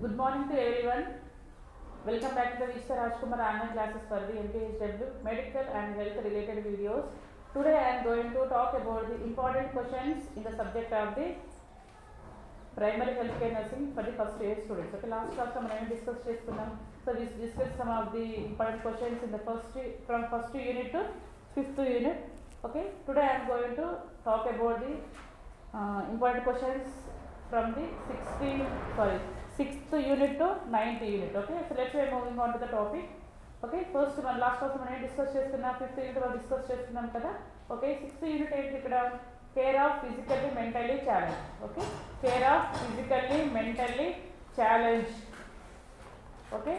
Good morning to everyone. Welcome back to the Mr. Rajkumar online classes for the mphw medical and health related videos. Today I am going to talk about the important questions in the subject of the primary healthcare nursing for the first year students. Okay, last class we discussed cheskunnam. So we discussed some of the important questions in the from first unit to fifth unit. Okay, today I am going to talk about the important questions from the 6th unit to 9th unit. Okay, so let's be moving on to the topic. Okay, first one last class మనం discuss చేసుకున్నాం, 5th unit మనం discuss చేసుకున్నాం కదా. Okay, 6th unit ఏంటి ఇక్కడ? Care of physically mentally challenge. Okay, care of physically mentally challenge. Okay,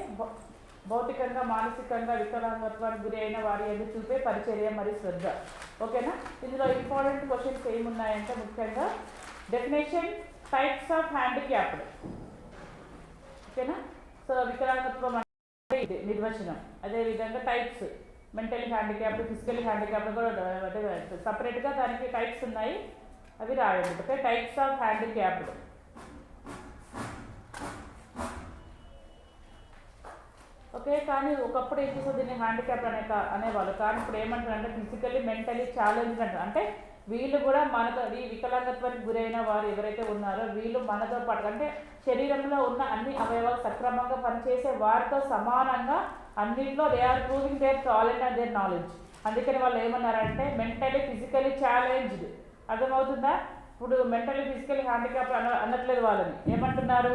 భౌతికంగా మానసికంగా వికలాంగత్వానికి గురి అయిన వారి ఎదురు చూపే పరిచర్య మరియు శ్రద్ధ. ఓకేనా, ఇందులో ఇంపార్టెంట్ క్వశ్చన్స్ ఏమున్నాయంటే ముఖ్యంగా డెఫినేషన్, టైప్స్ ఆఫ్ హ్యాండిక్యాప్డ్. ఓకేనా, సో వికలాంగత్వం అంటే ఇది నిర్వచనం. అదేవిధంగా types, mentally handicapped, physically handicapped కూడా అంటే సపరేట్గా దానికి టైప్స్ ఉన్నాయి, అవి రాయండి. Okay, types of handicapped. Okay, కానీ ఒకప్పుడు ఏం చేసేది దీన్ని హ్యాండిక్యాప్డ్ అనేవాళ్ళు, కానీ ఇప్పుడు ఏమంటారంటే ఫిజికల్లీ మెంటలీ ఛాలెంజ్ అంటారు. అంటే వీళ్ళు కూడా మనతో ఈ వికలాంగత్వానికి గురైన వారు ఎవరైతే ఉన్నారో వీళ్ళు మనతో పాటు అంటే శరీరంలో ఉన్న అన్ని అవయవాలు సక్రమంగా పనిచేసే వారితో సమానంగా అన్నింటిలో they are proving their talent and their knowledge. అందుకని వాళ్ళు ఏమన్నారంటే మెంటలీ ఫిజికలీ ఛాలెంజ్డ్. అర్థమవుతుందా? ఇప్పుడు మెంటలీ ఫిజికలీ హ్యాండిక్యాప్ అనట్లేదు, వాళ్ళని ఏమంటున్నారు?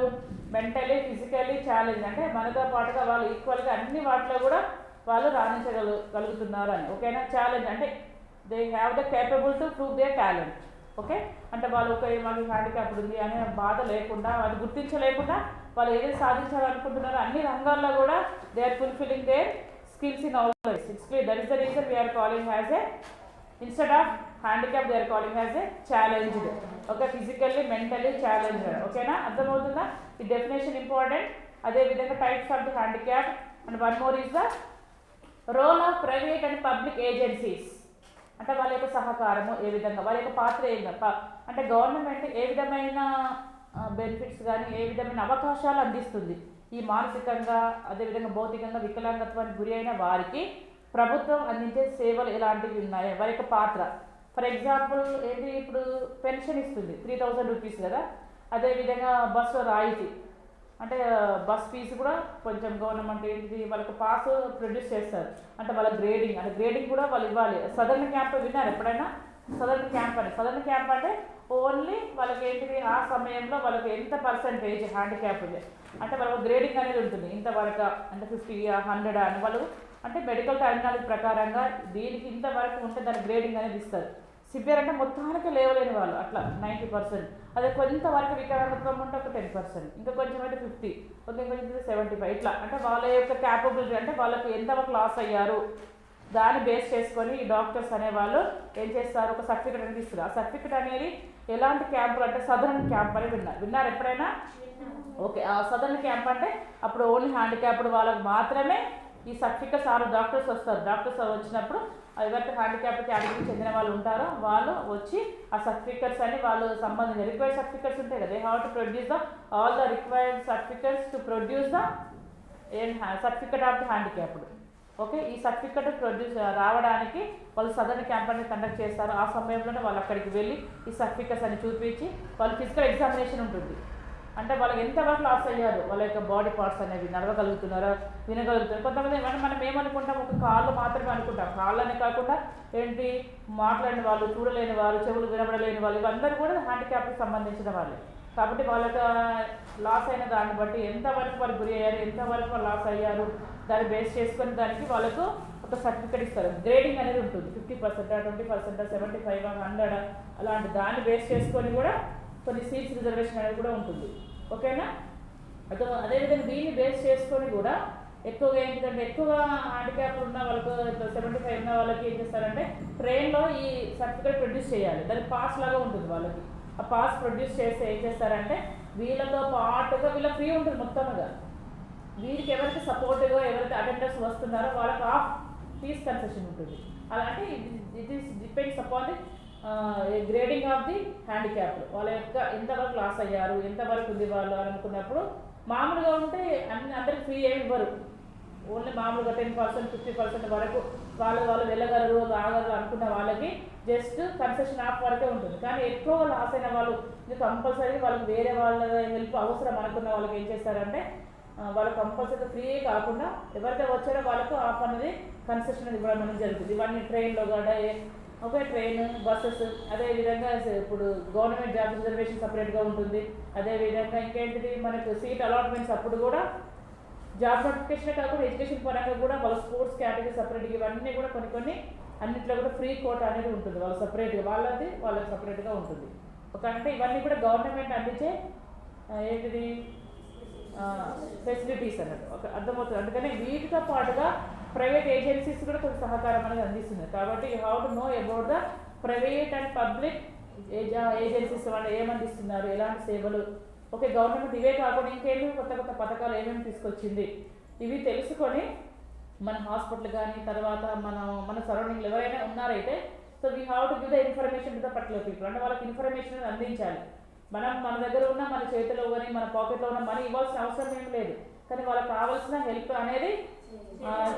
మెంటలీ ఫిజికలీ ఛాలెంజ్ అంటే మనతో పాటుగా వాళ్ళు ఈక్వల్గా అన్ని వాటిలో కూడా వాళ్ళు రాణించగలుగుతున్నారు అని. ఓకేనా, ఛాలెంజ్ అంటే they have the capable to prove their talent. Okay, అంటే వాళ్ళు మాకు హ్యాండిక్యాప్డ్ ఉంది అనే బాధ లేకుండా, అది గుర్తించలేకుండా వాళ్ళు ఏదైతే సాధించాలనుకుంటున్నారో అన్ని రంగాల్లో కూడా they are fulfilling their skills in all ways. It's clear, that is the reason we are calling as a instead of handicap they are calling as a challenged. Okay, physically mentally challenged. ఓకేనా, అర్థమవుతుందా? ఈ definition important. అదేవిధంగా types of the handicap and one more is the role of private and public agencies. అంటే వాళ్ళ యొక్క సహకారము ఏ విధంగా, వాళ్ళ యొక్క పాత్ర ఏ విధంగా, అంటే గవర్నమెంట్ ఏ విధమైన బెనిఫిట్స్ కానీ ఏ విధమైన అవకాశాలు అందిస్తుంది ఈ మానసికంగా అదేవిధంగా భౌతికంగా వికలాంగత్వానికి గురి అయిన వారికి ప్రభుత్వం అందించే సేవలు ఎలాంటివి ఉన్నాయి, వారి యొక్క పాత్ర. ఫర్ ఎగ్జాంపుల్ ఏంటి, ఇప్పుడు పెన్షన్ ఇస్తుంది 3000 రూపీస్ కదా. అదేవిధంగా బస్సు రాయితీ అంటే బస్ ఫీజు కూడా కొంచెం గవర్నమెంట్ ఏంటిది వాళ్ళకి పాస్ ప్రొడ్యూస్ చేస్తారు, అంటే వాళ్ళ గ్రేడింగ్ అంటే గ్రేడింగ్ కూడా వాళ్ళు ఇవ్వాలి. సదరన్ క్యాంప్ విన్నారు ఎప్పుడైనా? సదరన్ క్యాంప్ అంటే ఓన్లీ వాళ్ళకి ఏంటిది ఆ సమయంలో వాళ్ళకి ఎంత పర్సెంటేజ్ హ్యాండిక్యాప్ అంటే వాళ్ళకి గ్రేడింగ్ అనేది ఉంటుంది, ఇంతవరకు అంటే 50, 100 అని వాళ్ళు అంటే మెడికల్ టెర్మినాలజీ ప్రకారంగా దీనికి ఇంతవరకు ఉంటే దాని గ్రేడింగ్ అనేది ఇస్తారు. సివియర్ అంటే మొత్తానికి లేవలేని వాళ్ళు అట్లా 90%, అదే కొంతవరకు వికలాంగత్వం ఉంటే ఒక 10%, ఇంకా కొంచెం అయితే 50, కొంచెం 75, ఇట్లా అంటే వాళ్ళ యొక్క క్యాపబిలిటీ అంటే వాళ్ళకి ఎంతవరకు లాస్ అయ్యారు దాన్ని బేస్ చేసుకొని ఈ డాక్టర్స్ అనేవాళ్ళు ఏం చేస్తారు, ఒక సర్టిఫికెట్ అనేది ఇస్తారు. ఆ సర్టిఫికెట్ అనేది ఎలాంటి క్యాంపులు అంటే సదరన్ క్యాంప్ అని విన్నారు ఎప్పుడైనా? ఓకే, ఆ సదరన్ క్యాంప్ అంటే అప్పుడు ఓన్లీ హ్యాండిక్యాప్డ్ వాళ్ళకి మాత్రమే ఈ సర్టిఫికెట్స్ డాక్టర్స్ వస్తారు. డాక్టర్స్ వచ్చినప్పుడు ఎవరైతే హ్యాండిక్యాప్ కేటగిరీకి చెందిన వాళ్ళు ఉంటారో వాళ్ళు వచ్చి ఆ సర్టిఫికెట్స్ అని వాళ్ళు సంబంధించిన రిక్వైర్డ్ సర్టిఫికెట్స్ ఉంటాయి కదా, they have to produce the all the required certificates to produce the certificate of the handicapped. Okay, ఈ సర్టిఫికెట్ ప్రొడ్యూస్ రావడానికి వాళ్ళు సదరన్ క్యాంప్ అనేది కండక్ట్ చేస్తారు. ఆ సమయంలోనే వాళ్ళు అక్కడికి వెళ్ళి ఈ సర్టిఫికెట్స్ అని చూపించి వాళ్ళు ఫిజికల్ ఎగ్జామినేషన్ ఉంటుంది, అంటే వాళ్ళకి ఎంతవరకు లాస్ అయ్యారు, వాళ్ళ యొక్క బాడీ పార్ట్స్ అనేవి నడవగలుగుతున్నారా, వినగలుగుతున్నారు. కొంతమంది మనం ఏమనుకుంటాం, ఒక కాళ్ళు మాత్రమే అనుకుంటాం. కాళ్ళనే కాకుండా ఏంటి మాట్లాడిన వాళ్ళు, చూడలేని వారు, చెవులు వినబడలేని వాళ్ళు, ఇవందరూ కూడా హ్యాండిక్యాప్కి సంబంధించిన వాళ్ళే. కాబట్టి వాళ్ళకి లాస్ అయిన దాన్ని బట్టి ఎంతవరకు వాళ్ళు గురి అయ్యారు, ఎంతవరకు వాళ్ళు లాస్ అయ్యారు దాన్ని బేస్ చేసుకొని దానికి వాళ్ళకు ఒక సర్టిఫికెట్ ఇస్తారు. గ్రేడింగ్ అనేది ఉంటుంది, 50%, 20%, 75, 100 అలాంటి దాన్ని బేస్ చేసుకొని కూడా కొన్ని సీట్స్ రిజర్వేషన్ అనేది కూడా ఉంటుంది. ఓకేనా, అదేవిధంగా దీన్ని బేస్ చేసుకొని కూడా ఎక్కువగా ఏంటంటే ఎక్కువగా హ్యాండిక్యాప్ ఉన్న వాళ్ళకు 75 ఉన్న వాళ్ళకి ఏం చేస్తారంటే ట్రైన్లో ఈ సర్టిఫికేట్ ప్రొడ్యూస్ చేయాలి, దానికి పాస్ లాగా ఉంటుంది వాళ్ళకి. ఆ పాస్ ప్రొడ్యూస్ చేస్తే ఏం చేస్తారంటే వీళ్ళతో పాటుగా వీళ్ళ ఫ్రీ ఉంటుంది మొత్తంగా, వీరికి ఎవరికి సపోర్ట్గా ఎవరైతే అటెండర్స్ వస్తున్నారో వాళ్ళకి ఆఫ్ ఫీజ్ కన్సెషన్ ఉంటుంది. అలాంటి it is depends upon the grading of the handicapped. వాళ్ళ యొక్క ఎంతవరకు లాస్ అయ్యారు, ఎంతవరకు ఉంది వాళ్ళు అనుకున్నప్పుడు మామూలుగా ఉంటే అందరికి ఫ్రీ ఏమి ఇవ్వరు, ఓన్లీ మామూలుగా 10% 50% వరకు వాళ్ళు వెళ్ళగలరు రాగలరు అనుకున్న వాళ్ళకి జస్ట్ కన్సెషన్ ఆఫ్ వరకే ఉంటుంది. కానీ ఎక్కువ లాస్ అయిన వాళ్ళు కంపల్సరీ వాళ్ళకి వేరే వాళ్ళ హెల్ప్ అవసరం అనుకున్న వాళ్ళకి ఏం చేస్తారంటే వాళ్ళు కంపల్సరీ ఫ్రీ కాకుండా ఎవరైతే వచ్చారో వాళ్ళకు ఆఫ్ అనేది కన్సెషన్ ఇవ్వడం అనేది జరుగుతుంది. ఇవన్నీ ట్రైన్లో కూడా ఓకే, ట్రైన్ బస్సెస్, అదేవిధంగా ఇప్పుడు గవర్నమెంట్ జాబ్ రిజర్వేషన్ సపరేట్గా ఉంటుంది. అదేవిధంగా ఇంకేంటిది మనకు సీట్ అలాట్మెంట్స్ అప్పుడు కూడా జాబ్ నోటిఫికేషన్ కాకుండా ఎడ్యుకేషన్ పరంగా కూడా వాళ్ళ స్పోర్ట్స్ కేటగిరీ సపరేట్గా ఇవన్నీ కూడా కొన్ని అన్నింటిలో కూడా ఫ్రీ కోట అనేది ఉంటుంది. వాళ్ళు సపరేట్గా వాళ్ళకి సపరేట్గా ఉంటుంది. ఒక అంటే ఇవన్నీ కూడా గవర్నమెంట్ అందించే ఏంటిది ఫెసిలిటీస్ అన్నట్టు ఒక అర్థమవుతుంది. అందుకని వీటితో పాటుగా ప్రైవేట్ ఏజెన్సీస్ కూడా కొంచెం సహకారం అనేది అందిస్తున్నారు. కాబట్టి you have to know about the private and public agencies వాళ్ళు ఏమందిస్తున్నారు, ఎలాంటి సేవలు. ఓకే, గవర్నమెంట్ ఇవే కాకుండా ఇంకేమేమి కొత్త పథకాలు ఏమేమి తీసుకొచ్చింది ఇవి తెలుసుకొని మన హాస్పిటల్ కానీ తర్వాత మన సరౌండింగ్లో ఎవరైనా ఉన్నారైతే so we have to give the information to the particular people. అంటే వాళ్ళకి ఇన్ఫర్మేషన్ అందించాలి. మన దగ్గర ఉన్న మన చేతిలో కానీ మన పాకెట్లో ఉన్న మనీ ఇవ్వాల్సిన అవసరం ఏం లేదు, కానీ వాళ్ళకి కావాల్సిన హెల్ప్ అనేది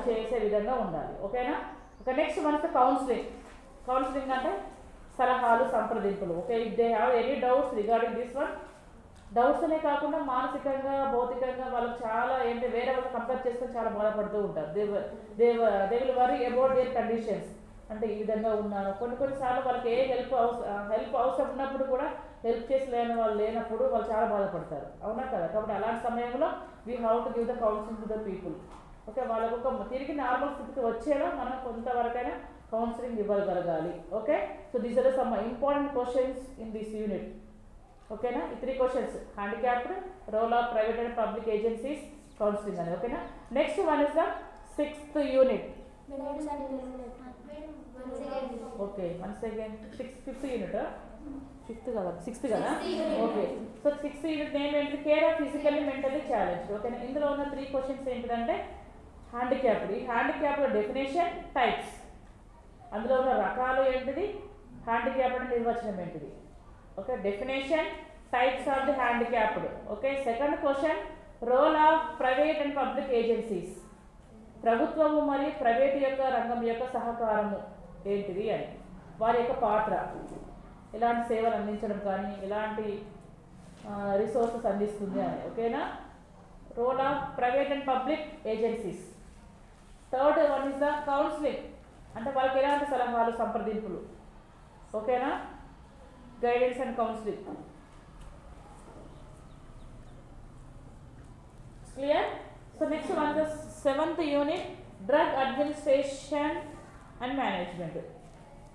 చేసే విధంగా ఉండాలి. ఓకేనా? ఓకే, నెక్స్ట్ మనకు కౌన్సిలింగ్ అంటే సలహాలు సంప్రదింపులు. Okay, if they have any doubts regarding this one, doubts అనే కాకుండా మానసికంగా భౌతికంగా వాళ్ళకి చాలా ఏంటి వేరే వాళ్ళకి కంపేర్ చేసుకొని చాలా బాధపడుతూ ఉంటారు. They will worry about their conditions. అంటే ఈ విధంగా ఉన్నాను కొన్నిసార్లు వాళ్ళకి ఏ హెల్ప్ అవసరం ఉన్నప్పుడు కూడా హెల్ప్ చేసి వాళ్ళు లేనప్పుడు వాళ్ళు చాలా బాధపడతారు. అవునా కదా? కాబట్టి అలాంటి సమయంలో we have to give the counselling to the people. Okay, వాళ్ళకు ఒక తిరిగి నార్మల్ స్థితికి వచ్చేలా మనం కొంతవరకైనా కౌన్సిలింగ్ ఇవ్వగలగాలి. Okay, so these are some important questions in this unit. ఓకేనా? ఈ 3 questions: handicapped, role of private and public agencies, counselling అని. ఓకేనా? Next one is the 6th unit. Okay, 1 second. 5th unit, 5th కదా 6th కదా. Okay, so 6th unit name ఏంటి? Care of physically mentally challenge. ఓకేనా? ఇందులో ఉన్న 3 questions ఏంటిదంటే handicapped. ఈ హ్యాండిక్యాప్డ్ డెఫినేషన్, టైప్స్, అందులో ఉన్న రకాలు ఏంటిది, హ్యాండిక్యాప్డ్ నిర్వచనం ఏంటిది. Okay, definition, types of the handicapped. Okay, second question role of private and public agencies, ప్రభుత్వము మరియు ప్రైవేట్ యొక్క రంగం యొక్క సహకారము ఏంటిది అని, వారి యొక్క పాత్ర, ఎలాంటి సేవలు అందించడం కానీ ఎలాంటి రిసోర్సెస్ అందిస్తుంది అని. ఓకేనా? Role of private and public agencies. Third one is the counselling, అంటే వాళ్ళకి ఎలాంటి సలహాలు సంప్రదింపులు. ఓకేనా? Guidance and counselling. Clear? So next one the 7th unit, drug administration and management.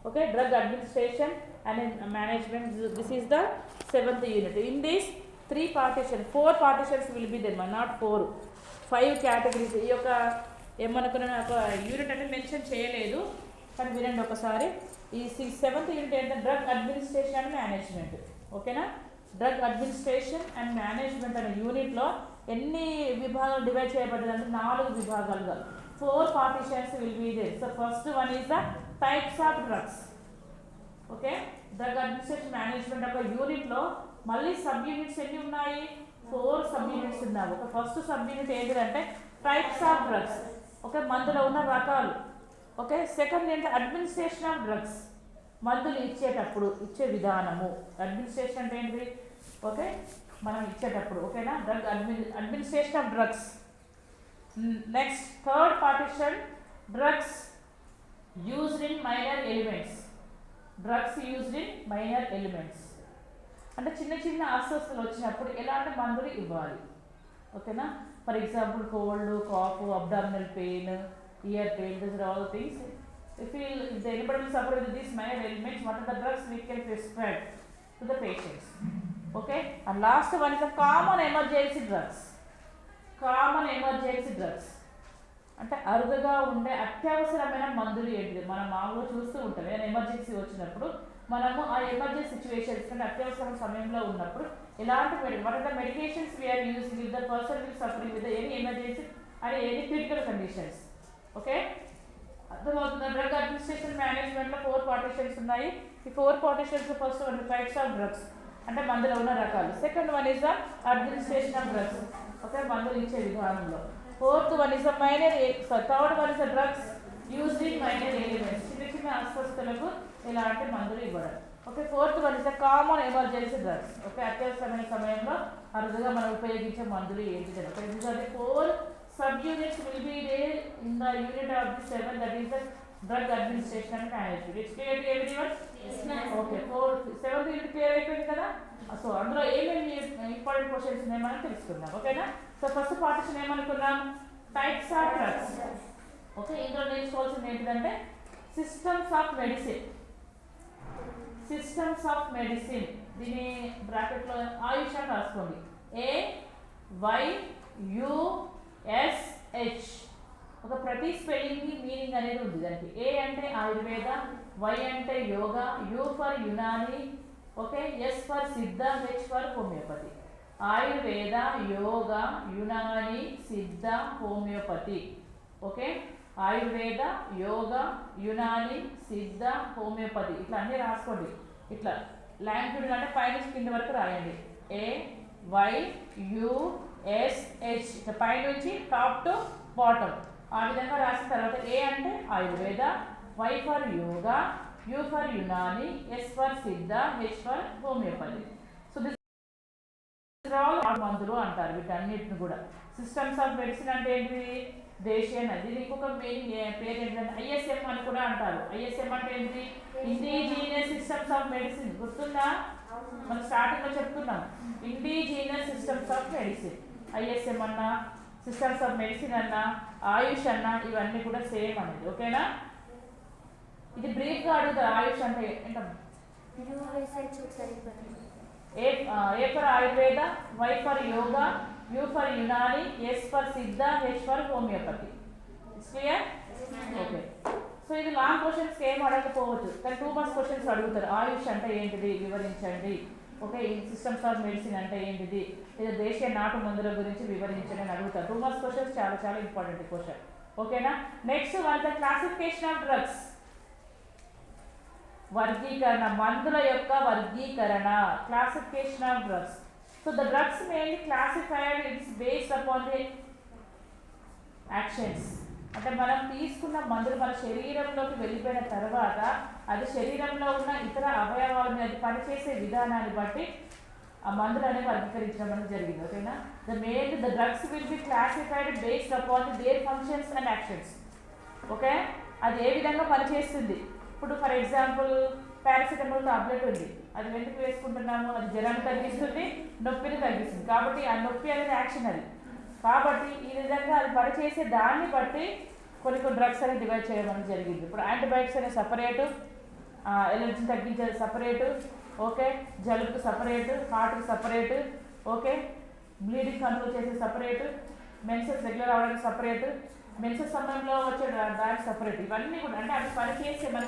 Okay, drug administration and management, this is the 7th unit. In this 4 partitions will be there, not 4, 5 categories. ఈ యొక్క ఏమనుకున్న ఒక unit అంటే mention చేయలేదు, కానీ వినండి ఒకసారి. ఈ 7th unit ఏంటంటే డ్రగ్ అడ్మినిస్ట్రేషన్ అండ్ మేనేజ్మెంట్. ఓకేనా? డ్రగ్ అడ్మినిస్ట్రేషన్ అండ్ మేనేజ్మెంట్ అనే యూనిట్లో ఎన్ని విభాగాలు డివైడ్ చేయబడ్డదంటే 4 విభాగాలుగా. 4 partitions will be there. So first one is the types of drugs. Okay, drug administration management ఒక యూనిట్లో మళ్ళీ సబ్ యూనిట్స్ ఎన్ని ఉన్నాయి? 4 సబ్ యూనిట్స్ ఉన్నాయి. ఒక ఫస్ట్ సబ్ యూనిట్ ఏంటిదంటే టైప్స్ ఆఫ్ డ్రగ్స్. ఓకే, మందులో ఉన్న రకాలు. ఓకే, సెకండ్ ఏంటంటే అడ్మినిస్ట్రేషన్ ఆఫ్ డ్రగ్స్, మందులు ఇచ్చేటప్పుడు ఇచ్చే విధానము. అడ్మినిస్ట్రేషన్ అంటే ఏంటిది? ఓకే, మనం ఇచ్చేటప్పుడు. ఓకేనా? Drug administration of drugs. Next third partition, drugs used in minor elements. Drugs used in minor elements అంటే చిన్న అస్వస్థతలు వచ్చినప్పుడు ఎలాంటి మందులు ఇవ్వాలి. ఓకేనా? For example cold, cough, abdominal pain, ear pain, these are all things. If anybody will suffer with these minor ailments, what are the drugs we can prescribe to the patients? Okay, and last one is the common emergency drugs. Common emergency drugs అంటే అరుదుగా ఉండే అత్యవసరమైన మందులు ఏంటిది? మనం మామూలుగా చూస్తూ ఉంటాం. ఏదైనా ఎమర్జెన్సీ వచ్చినప్పుడు మనము ఆ ఎమర్జెన్సీ సిచ్యువేషన్స్ అంటే అత్యవసర సమయంలో ఉన్నప్పుడు ఎలాంటి what are the medications we are using if the person will suffering with any emergency and any critical conditions. Okay, అర్థమవుతుంది. డ్రగ్ అడ్మినిస్ట్రేషన్ మేనేజ్మెంట్లో 4 partitions ఉన్నాయి. ఈ 4 partitions first one types of drugs అంటే మందులో ఉన్న రకాలు. Second one is the administration of drugs. Okay, మందులు ఇచ్చే విధానంలో. Fourth one is the third one is the drugs used in minor elements, చిన్న చిన్న అస్వస్థతలకు ఇలాంటి మందులు ఇవ్వడం. Okay, fourth one is the common emergency drugs. Okay, అత్యవసరమైన సమయంలో అరుదుగా మనం ఉపయోగించే మందులు ఏంటి? Okay, these are the 4 sub-units will be there in the unit of the 7, that is the drug administration and management. It's clear to everyone? Yes, ma'am. Okay, 7th unit clear అయిపోయింది కదా. So అందులో ఏమేమి important questions ఉన్నాయో మనం తెలుసుకుందాం. ఓకేనా? So first partition ఏమనుకున్నాం? Types of drugs. Okay, ఇందులో నేర్చుకోవాల్సింది ఏంటంటే systems of medicine. Systems of medicine, దీని బ్రాకెట్లో ఆయుష్ అని రాసుకోండి. AYUSH. ఒక ప్రతి స్పెల్లింగ్ మీనింగ్ అనేది ఉంది దానికి. ఏ అంటే ఆయుర్వేద, వై అంటే yoga, U for Unani, okay, S for Siddha, H for homeopathy. Ayurveda, yoga, Unani, Siddha, homeopathy. Okay, Ayurveda, yoga, Unani, Siddha, homeopathy, ఇట్లా అన్నీ రాసుకోండి. ఇట్లా లాంగ్వేజ్ అంటే పైనుంచి కింద వరకు రాయండి. AYUSH, పైనుంచి టాప్ టు బాటమ్ ఆ విధంగా రాసిన తర్వాత ఏ అంటే Ayurveda, Y for yoga, U for Unani, S for Siddha, H for homeopathy. So this మందులు అంటారు వీటన్నిటిని కూడా. సిస్టమ్స్ ఆఫ్ మెడిసిన్ అంటే ఏంటిది? దేశీయ నది. ఇంకొక మెయిన్ పేరు ఏంటంటే ISM అని కూడా అంటారు. ISM అంటే ఏంటి? Indigenous systems of medicine. గుర్తుందా? మనం స్టార్టింగ్ లో చెప్తున్నాం indigenous systems of medicine. ISM అన్నా, సిస్టమ్స్ ఆఫ్ మెడిసిన్ అన్నా, ఆయుష్ అన్నా, ఇవన్నీ కూడా సేమ్ అనేది. ఓకేనా? ఇది బ్రీఫ్ గా అడుగుతారు. ఆయుష్ అంటే ఏంటమ్మా? A for Ayurveda, Y for yoga, U for Unani, S for Siddha, H for homeopathy. Clear? Okay. So ఇది లాంగ్ క్వశ్చన్స్ ఏం అడగకపోవచ్చు, కానీ 2 మార్క్స్ క్వశ్చన్స్ అడుగుతారు. ఆయుష్ అంటే ఏంటిది వివరించండి. ఓకే, సిస్టమ్స్ ఆఫ్ మెడిసిన్ అంటే ఏంటిది, లేదా దేశీయ నాటు మందుల గురించి వివరించండి అని అడుగుతారు. 2 మార్క్స్ క్వశ్చన్స్ చాలా చాలా ఇంపార్టెంట్ క్వశ్చన్. ఓకేనా? Next one the classification of drugs. వర్గీకరణ, మందుల యొక్క వర్గీకరణ, classification of drugs. So the drugs mainly classified it's based upon the actions. అంటే మనం తీసుకున్న మందులు మన శరీరంలోకి వెళ్ళిపోయిన తర్వాత అది శరీరంలో ఉన్న ఇతర అవయవాల మీద పనిచేసే విధానాన్ని బట్టి ఆ మందులు అనేవి వర్గీకరించడం అనేది జరిగింది. ఓకేనా? The drugs will be classified based upon there functions and actions. Okay, అది ఏ విధంగా పనిచేస్తుంది. ఇప్పుడు ఫర్ ఎగ్జాంపుల్ పారాసిటమాల్ టాబ్లెట్ ఉంది, అది ఎందుకు వేసుకుంటున్నాము? అది జ్వరాన్ని తగ్గిస్తుంది, నొప్పిని తగ్గిస్తుంది. కాబట్టి ఆ నొప్పి అనేది యాక్షన్ అది. కాబట్టి ఈ విధంగా అది పనిచేసే దాన్ని బట్టి కొన్ని డ్రగ్స్ అనేది డివైడ్ చేయడం అనేది జరిగింది. ఇప్పుడు యాంటీబయాటిక్స్ అనేది సపరేటు, ఎలర్జీని తగ్గించేది సపరేటు, ఓకే, జలుబుకు సపరేటు, హార్ట్కి సపరేటు, ఓకే, బ్లీడింగ్ కంట్రోల్ చేసే సపరేటు, మెన్సెస్ రెగ్యులర్ అవ్వడానికి సపరేటు, మెన్సెస్ సమయంలో వచ్చే దానికి సపరేట్. ఇవన్నీ కూడా అంటే అవి పనిచేసే మన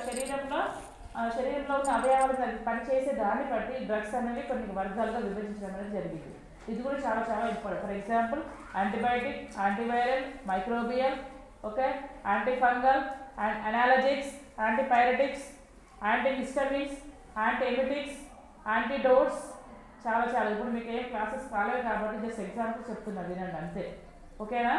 శరీరంలో ఉన్న అవయవాలు పనిచేసే దాన్ని బట్టి డ్రగ్స్ అనేవి కొన్ని వర్గాలుగా విభజించడం అనేది జరిగింది. ఇది కూడా చాలా చాలా important. For example antibiotic, antiviral, microbial, okay, antifungal, analgesics, antipyretics, antihistamines, antiemetics, antidotes, చాలా చాలా. ఇప్పుడు మీకు ఏం క్లాసెస్ కాలేదు కాబట్టి జస్ట్ ఎగ్జాంపుల్ చెప్తున్నా, వినండి అంతే. ఓకేనా?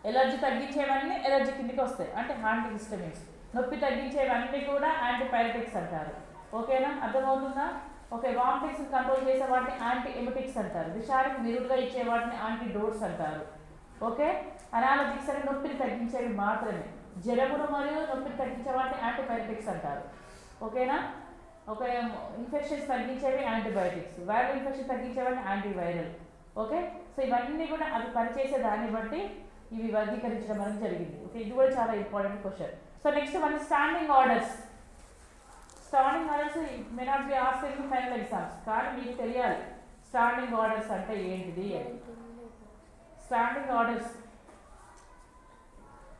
ఎలర్జీ తగ్గించేవన్నీ ఎలర్జీ కిందకి వస్తాయి అంటే యాంటీహిస్టమిన్స్. నొప్పి తగ్గించేవన్నీ కూడా యాంటీపైరటిక్స్ అంటారు. ఓకేనా? అర్థమవుతుందా? ఓకే, వామిటింగ్స్ కంట్రోల్ చేసే వాటిని యాంటీఎమిటిక్స్ అంటారు. విషానికి నిరుడుగా ఇచ్చే వాటిని యాంటీడోట్స్ అంటారు. ఓకే, అనాలజిక్స్ అని నొప్పిని తగ్గించేవి మాత్రమే. జ్వరమును మరియు నొప్పిని తగ్గించే వాటిని యాంటీపైరటిక్స్ అంటారు. ఓకేనా? ఓకే, ఇన్ఫెక్షన్స్ తగ్గించేవి యాంటీబయాటిక్స్, వైరల్ ఇన్ఫెక్షన్ తగ్గించేవాడిని యాంటీవైరల్. ఓకే, సో ఇవన్నీ కూడా అవి పనిచేసే దాన్ని బట్టి ఇవి వర్గీకరించడం అనేది జరిగింది. ఓకే, ఇది కూడా చాలా ఇంపార్టెంట్ క్వశ్చన్. సో నెక్స్ట్ మన standing orders. Standing orders may not be asked in final exams, కానీ మీకు తెలియాలి స్టాండింగ్ ఆర్డర్స్ అంటే ఏంటిది అని. Standing orders.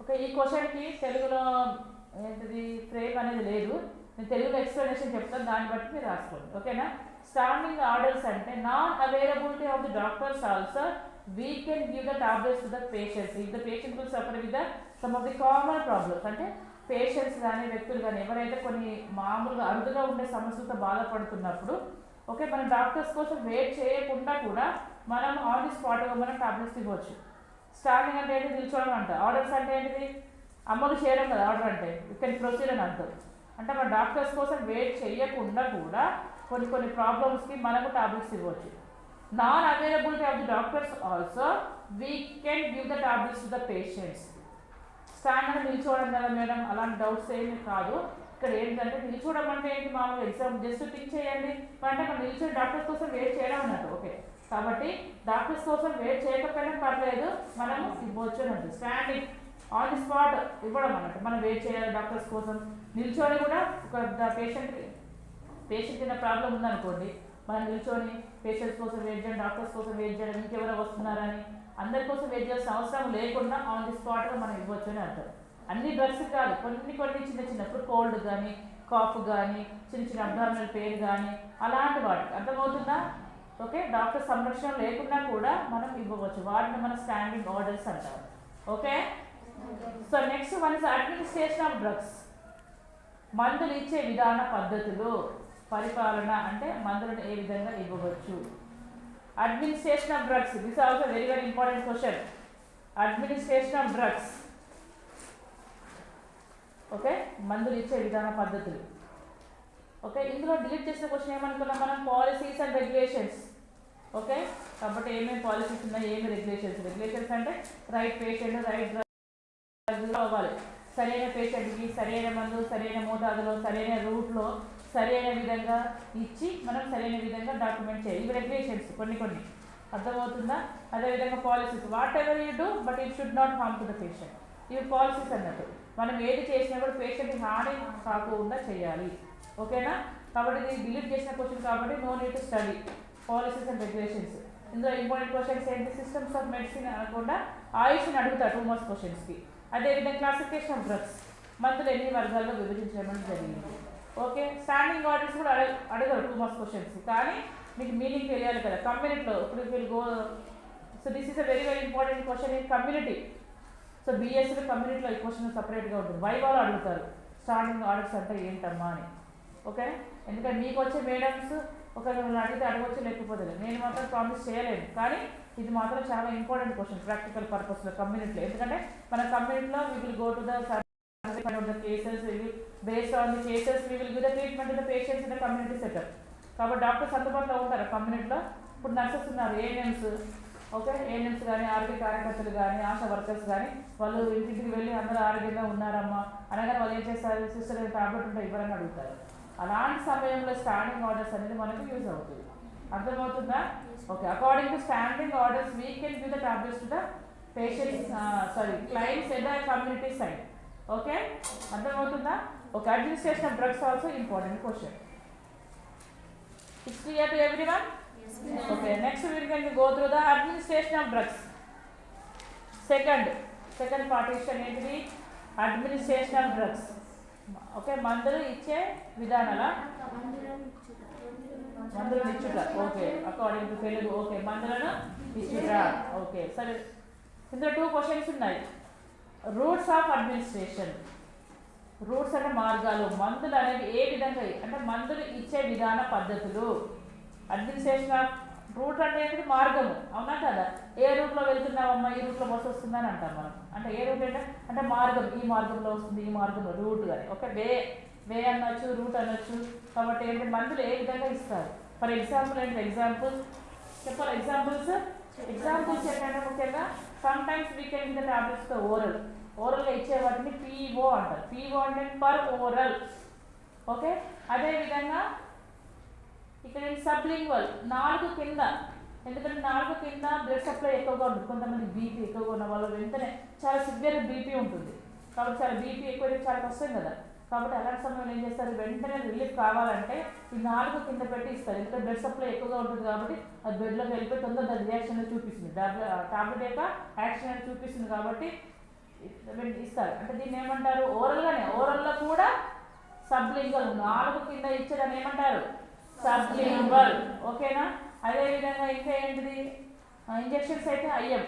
ఓకే, ఈ క్వశ్చన్కి తెలుగులో ఏంటిది ఫ్రేమ్ అనేది లేదు, నేను తెలుగులో ఎక్స్ప్లెనేషన్ చెప్తాను, దాన్ని బట్టి మీరు రాసుకోండి. ఓకేనా? స్టాండింగ్ ఆర్డర్స్ అంటే non availability of the doctors also we can give the tablets to the patients if the patient will suffer with the some of the common problems. అంటే పేషెంట్స్ కానీ వ్యక్తులు కానీ ఎవరైతే కొన్ని మామూలుగా అరుదుగా ఉండే సమస్యలతో బాధపడుతున్నప్పుడు ఓకే, మన డాక్టర్స్ కోసం వెయిట్ చేయకుండా కూడా మనం ఆన్ ది స్పాట్గా మనం టాబ్లెట్స్ ఇవ్వచ్చు. స్టాండింగ్ అంటే ఏంటి, నిల్చోవడం అంట. ఆర్డర్స్ అంటే ఏంటిది, అమలు చేయడం కదా ఆర్డర్ అంటే, ఇక్కడ ప్రొసీడ్ అని అంటారు. అంటే మన డాక్టర్స్ కోసం వెయిట్ చేయకుండా కూడా కొన్ని ప్రాబ్లమ్స్కి మనము టాబ్లెట్స్ ఇవ్వచ్చు. Non availability of the doctors also we can give the tablets to the patients. Stand అంటే నిల్చోవడం కదా మేడం, అలాంటి డౌట్స్ ఏమి కాదు. ఇక్కడ ఏంటంటే నిల్చోవడం అంటే ఏంటి, మామూలుగా ఎగ్జామ్ జస్ట్ థింక్ చేయండి అంటే మనం నిల్చొని డాక్టర్స్ కోసం వెయిట్ చేయడం అన్నట్టు. ఓకే, కాబట్టి డాక్టర్స్ కోసం వెయిట్ చేయకపోయినా పర్లేదు, మనము ఇవ్వచ్చు అన్నట్టు. స్టాండింగ్ ఆన్ ది స్పాట్ ఇవ్వడం అన్నట్టు, మనం వెయిట్ చేయాలి డాక్టర్స్ కోసం. నిల్చొని కూడా ఒక పేషెంట్ కింద ప్రాబ్లం ఉందనుకోండి, మనం నిల్చొని పేషెంట్స్ కోసం వెయిట్ చేయడం, డాక్టర్స్ కోసం వెయిట్ చేయడం, ఇంకెవరో వస్తున్నారని అందరి కోసం వెయిట్ చేయాల్సిన అవసరం లేకుండా ఆన్ ది స్పాట్గా మనం ఇవ్వచ్చు అని అంటారు. అన్ని డ్రగ్స్ కాదు, కొన్ని చిన్నప్పుడు కోల్డ్ కానీ, కాఫ్ కానీ, చిన్న అబ్డామినల్ పెయిన్ కానీ అలాంటి వాటికి, అర్థమవుతుందా? ఓకే, డాక్టర్ సంరక్షణ లేకుండా కూడా మనం ఇవ్వవచ్చు, వాటిని మన స్టాండింగ్ ఆర్డర్స్ అంటారు. Okay, so next one is administration of drugs. మందులు ఇచ్చే విధాన పద్ధతులు. పరిపాలన అంటే మందులను ఏ విధంగా ఇవ్వవచ్చు. Administration of drugs, this also very important question. Administration of drugs. Okay, మందులు ఇచ్చే విధాన పద్ధతులు. ఓకే, ఇందులో డిలీట్ చేసిన క్వశ్చన్ ఏమనుకున్నాం మనం, పాలసీస్ అండ్ రెగ్యులేషన్స్. ఓకే, కాబట్టి ఏమేమి పాలసీస్ ఉన్నాయి, ఏమి రెగ్యులేషన్స్. రెగ్యులేషన్స్ అంటే రైట్ పేషెంట్ రైట్ డ్రగ్ అవ్వాలి, సరైన పేషెంట్కి సరైన మందు సరైన మోతాదులో సరైన రూట్లో సరైన విధంగా ఇచ్చి మనం సరైన విధంగా డాక్యుమెంట్ చేయాలి. ఇవి రెగ్యులేషన్స్ కొన్ని, అర్థమవుతుందా? అదేవిధంగా policies, what ever you do but it should not harm to the patient. ఇవి పాలసీస్ అన్నట్టు, మనం ఏది చేసినా కూడా పేషెంట్కి హాని కాకుండా చేయాలి. ఓకేనా, కాబట్టి ఇది డిలీట్ చేసిన క్వశ్చన్ కాబట్టి no need to study. Policies and regulations. ఇందులో ఇంపార్టెంట్ క్వశ్చన్స్ ఏంటి, సిస్టమ్స్ ఆఫ్ మెడిసిన్ అనకుండా ఆయుష్ని అడుగుతారు 2 మార్క్స్ క్వశ్చన్స్కి. అదేవిధంగా క్లాసిఫికేషన్ ఆఫ్ డ్రగ్స్, మందులు ఎన్ని వర్గాల్లో విభజించడం జరిగింది. ఓకే, స్టాండింగ్ ఆర్డర్స్ కూడా అడగరు 2 మార్క్స్ క్వశ్చన్స్, కానీ మీకు మీనింగ్ తెలియాలి కదా. కమ్యూనిటీలో ఇప్పుడు will go, so this is a very important question in community. So బీఎస్సీలో కమ్యూనిటీలో ఈ క్వశ్చన్ సపరేట్గా ఉంటుంది. వైవాలో అడుగుతారు స్టాండింగ్ ఆర్డర్స్ అంటే ఏంటమ్మా అని. ఓకే, ఎందుకంటే మీకు వచ్చే మేడమ్స్ ఒక అడిగితే అడగవచ్చు, లేకపోతే నేను మాత్రం ప్రామిస్ చేయలేను, కానీ ఇది మాత్రం చాలా ఇంపార్టెంట్ క్వశ్చన్ ప్రాక్టికల్ పర్పస్లో కమ్యూనిటీలో. ఎందుకంటే మన కమ్యూనిటీలో we will go to the cases, based on the cases we will give the treatment to the patients in the community setup. కాబట్టి డాక్టర్స్ అందుబాటులో ఉంటారు కమ్యూనిటీలో. ఇప్పుడు నర్సెస్ ఉన్నారు, ఏఎన్ఎంస్. ఓకే, ఏఎన్ఎంస్ కానీ, ఆరోగ్య కార్యకర్తలు కానీ, ఆశా వర్కర్స్ కానీ, వాళ్ళు ఇంటికి వెళ్ళి అందరూ ఆరోగ్యంగా ఉన్నారమ్మా అనగానే వాళ్ళు ఏం చేస్తారు, సిస్టర్ టాబ్లెట్ ఉంటే ఇవ్వరని అడుగుతారు. అలాంటి సమయంలో స్టాండింగ్ ఆర్డర్స్ అనేది మనకు యూజ్ అవుతుంది. అర్థమవుతుందా? Okay, according to standing orders we can give the tablets to the patients clients at the community side. Okay, అర్థమవుతుందా? Okay, administration of drugs also important question. It's clear to everyone? Okay, next we can go through the administration of drugs. Second partition ఏంటిది, administration of drugs. Okay, మందులు ఇచ్చే విధానాల, మందులను ఇచ్చుట. Okay, according to Telugu. Okay, మందులను ఇచ్చుట. Okay, సరే, ఇందులో 2 క్వశ్చన్స్ ఉన్నాయి. Roots of administration. రూట్స్ అంటే మార్గాలు, మందులు అనేవి ఏ విధంగా అంటే మందులు ఇచ్చే విధాన పద్ధతులు. అడ్మినిస్ట్రేషన్ ఆఫ్ రూట్ అంటే ఏంటిది, మార్గము. అవునా కదా, ఏ రూట్లో వెళ్తున్నావమ్మా, ఈ రూట్లో బస్సు వస్తుందని అంటాం మనం. అంటే ఏ రూట్ అంటే మార్గం, ఈ మార్గంలో వస్తుంది, ఈ మార్గంలో రూట్ కానీ. ఓకే, వే అనొచ్చు, రూట్ అనొచ్చు. కాబట్టి ఏంటంటే మందులు ఏ విధంగా ఇస్తారు. ఫర్ ఎగ్జాంపుల్ ఏంటి, ఎగ్జాంపుల్స్ చెప్పాలి. ఎగ్జాంపుల్స్ ఏంటంటే ముఖ్యంగా some times we can give the tablets తో ఓరల్గా ఇచ్చే వాటిని పిఓ అంటారు. పిఓ అంటే పర్ ఓరల్. ఓకే, అదేవిధంగా ఇక్కడ సబ్లింగ్వల్, 4 కింద. ఎందుకంటే 4 కింద బ్లడ్ సప్లై ఎక్కువగా ఉంటుంది. కొంతమంది బీపీ ఎక్కువగా ఉన్న వాళ్ళు వెంటనే చాలా సివియర్ బీపీ ఉంటుంది, కాబట్టి చాలా బీపీ ఎక్కువ చాలా కష్టం కదా. కాబట్టి అలాంటి సమయంలో ఏం చేస్తారు, వెంటనే రిలీఫ్ కావాలంటే ఈ 4 కింద పెట్టి ఇస్తారు. ఎందుకంటే బ్లడ్ సప్లై ఎక్కువగా ఉంటుంది కాబట్టి అది బ్లడ్లోకి వెళ్ళిపోయి తొందరగా రియాక్షన్ చూపిస్తుంది, టాబ్లెట్ యొక్క యాక్షన్ అని చూపిస్తుంది కాబట్టి ఇస్తారు. అంటే దీన్ని ఏమంటారు, ఓరల్లో కూడా సబ్లింగ్వల్. 4 కింద ఇచ్చేదాన్ని ఏమంటారు, సబ్లింగ్వల్. ఓకేనా, అదేవిధంగా ఇంకా ఏంటిది, ఇంజెక్షన్స్ అయితే ఐఎం,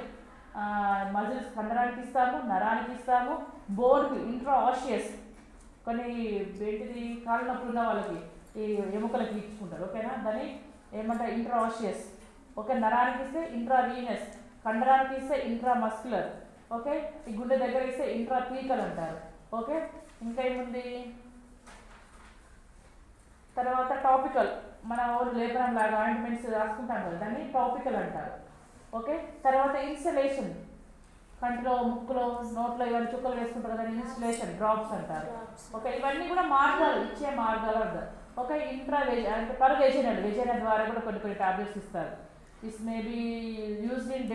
మజిల్స్ కండరానికి ఇస్తాము, నరానికి ఇస్తాము, బోన్కి ఇంట్రాఆషియస్, కొన్ని ఏంటిది కాళ్ళ నొప్పులు ఉన్న వాళ్ళకి ఈ ఎముకలకి ఇచ్చుకుంటారు. ఓకేనా, దాన్ని ఏమంటారు ఇంట్రాఆషియస్. ఓకే, నరానికి ఇస్తే ఇంట్రావీనస్, కండరానికి ఇస్తే ఇంట్రామస్కులర్, ఓకే, ఈ గుండె దగ్గర ఇస్తే ఇంట్రాపీకల్ అంటారు. ఓకే, ఇంకా ఏముంది తర్వాత టాపికల్, మన ఊరు లేపనం లాగా ఆయింట్మెంట్స్ రాసుకుంటాం కదా, దాన్ని టాపికల్ అంటారు. ఓకే, తర్వాత ఇన్స్టలేషన్, కంటిలో ముక్కులో నోట్లో ఇవన్నీ చుక్కలు వేసుకుంటారు కదా, ఇన్స్టలేషన్ డ్రాప్స్ అంటారు. ఓకే, ఇవన్నీ కూడా మార్గాలు, ఇచ్చే మార్గాలు అంటారు. ఓకే, అంటే వెజైనల్ ద్వారా కూడా కొన్ని కొన్ని టాబ్లెట్స్ ఇస్తారు. This may be used in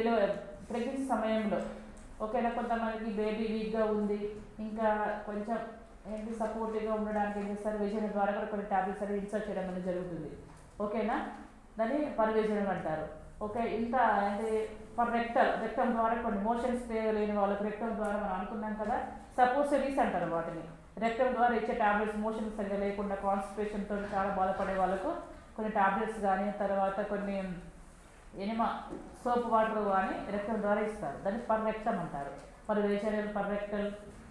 pregnancy సమయంలో. ఓకేనా, కొంతమందికి బేబీ వీక్గా ఉంది, ఇంకా కొంచెం ఏంటి సపోర్టివ్గా ఉండడానికి ఏం చేస్తారు, వెజైనల్ ద్వారా కూడా కొన్ని టాబ్లెట్స్ అనేది ఇన్సర్ట్ చేయడం అనేది జరుగుతుంది. ఓకేనా, దాన్ని పరివేజనం అంటారు. ఓకే, ఇంత అంటే రెక్టం ద్వారా కొన్ని మోషన్స్ లేని వాళ్ళకి రెక్టం ద్వారా మనం అనుకున్నాం కదా, సపోసరీస్ అంటారు వాటిని. రెక్టం ద్వారా ఇచ్చే టాబ్లెట్స్ మోషన్స్ సరిగా లేకుండా కాన్స్టిపేషన్తో చాలా బాధపడే వాళ్ళకు కొన్ని టాబ్లెట్స్ కానీ, తర్వాత కొన్ని ఎనిమా సోప్ వాటర్ కానీ రెక్టం ద్వారా ఇస్తారు, దాన్ని పర్రెక్టం అంటారు. పరివేజనల్, పర్రెక్టల్.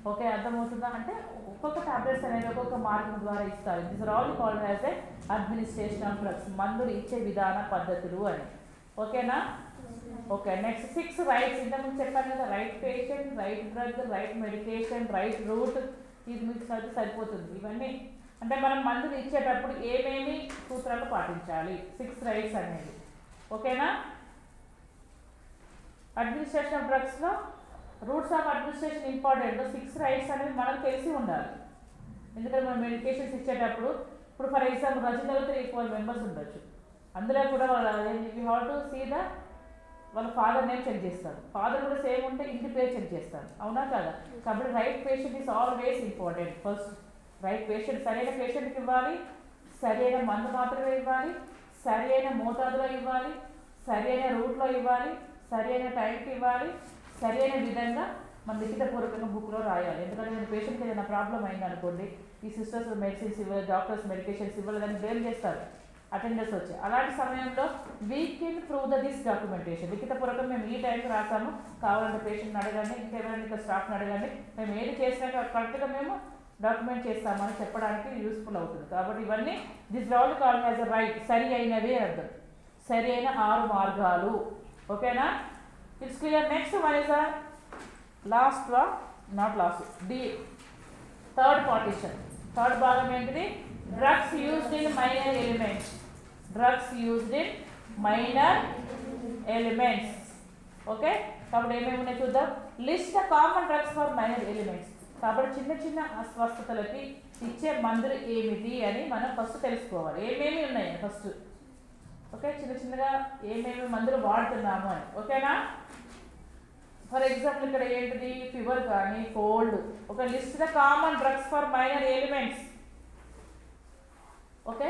ఓకే, అర్థమవుతుందా? అంటే ఒక్కొక్క టాబ్లెట్స్ అనేది ఒక్కొక్క మార్గం ద్వారా ఇస్తారు. This are all called as a administration of drugs, మందులు ఇచ్చే విధాన పద్ధతులు అని. ఓకేనా? Okay, next 6 rights. ఇంతకుముందు చెప్పాను కదా, right patient, right drug, right medication, right route. ఇది మీకు చదివితే సరిపోతుంది. ఇవన్నీ అంటే మనం మందులు ఇచ్చేటప్పుడు ఏమేమి సూత్రాలు పాటించాలి, 6 రైట్స్ అనేది. ఓకేనా? అడ్మినిస్ట్రేషన్ ఆఫ్ డ్రగ్స్లో routes of administration important. 6 rights అనేది మనకు తెలిసి ఉండాలి. ఎందుకంటే మనం మెడికేషన్స్ ఇచ్చేటప్పుడు ఇప్పుడు ఫర్ ఎగ్జాంపుల్ రజితలో 3-4 మెంబర్స్ ఉండొచ్చు. అందులో కూడా యూ హ్యావ్ టు సీ వాళ్ళ ఫాదర్ నేమ్ చెక్ చేస్తారు. ఫాదర్ కూడా సేమ్ ఉంటే ఇంటి పేరు చెక్ చేస్తారు. అవునా కదా? కాబట్టి right patient is always important. First right patient, సరైన పేషెంట్కి ఇవ్వాలి, సరైన మందు మాత్రమే ఇవ్వాలి, సరైన మోతాదులో ఇవ్వాలి, సరైన రూట్లో ఇవ్వాలి, సరైన టైంకి ఇవ్వాలి, సరైన విధంగా మన లిఖితపూర్వకంగా బుక్లో రాయాలి. ఎందుకంటే నేను పేషెంట్కి ఏదైనా ప్రాబ్లం అయింది అనుకోండి, ఈ సిస్టర్స్ మెడిసిన్స్ ఇవ్వలేదు, డాక్టర్స్ మెడికేషన్స్ ఇవ్వలేదని బ్లేమ్ చేస్తారు అటెండర్స్ వచ్చి. అలాంటి సమయంలో we can prove this documentation. లిఖితపూర్వకం మేము ఈ టైంకి రాసాము, కావాలంటే పేషెంట్ని అడగండి, ఇంకెవరైనా ఇంకా స్టాఫ్ని అడగండి, మేము ఏది చేసినాక కరెక్ట్గా మేము డాక్యుమెంట్ చేస్తామని చెప్పడానికి యూస్ఫుల్ అవుతుంది. కాబట్టి ఇవన్నీ this all called as a right, సరి అయినవే అర్థం, సరి అయిన 6 మార్గాలు. ఓకేనా? It's clear. Next one is third partition. థర్డ్ భాగం ఏంటిది? Drugs used in minor elements. Drugs used in minor elements. Okay, కాబట్టి ఏమేమి ఉన్నాయి చూద్దాం. List the common drugs for minor elements. కాబట్టి చిన్న చిన్న అస్వస్థతలకి ఇచ్చే మందులు ఏమిటి అని మనం ఫస్ట్ తెలుసుకోవాలి. ఏమేమి ఉన్నాయి ఫస్ట్. ఓకే, చిన్న చిన్నగా ఏమేమి మందులు వాడుతున్నాము అని. ఓకేనా? ఫర్ ఎగ్జాంపుల్ ఇక్కడ ఏంటిది, ఫీవర్ కానీ కోల్డ్. ఒక list the common drugs for minor elements. Okay,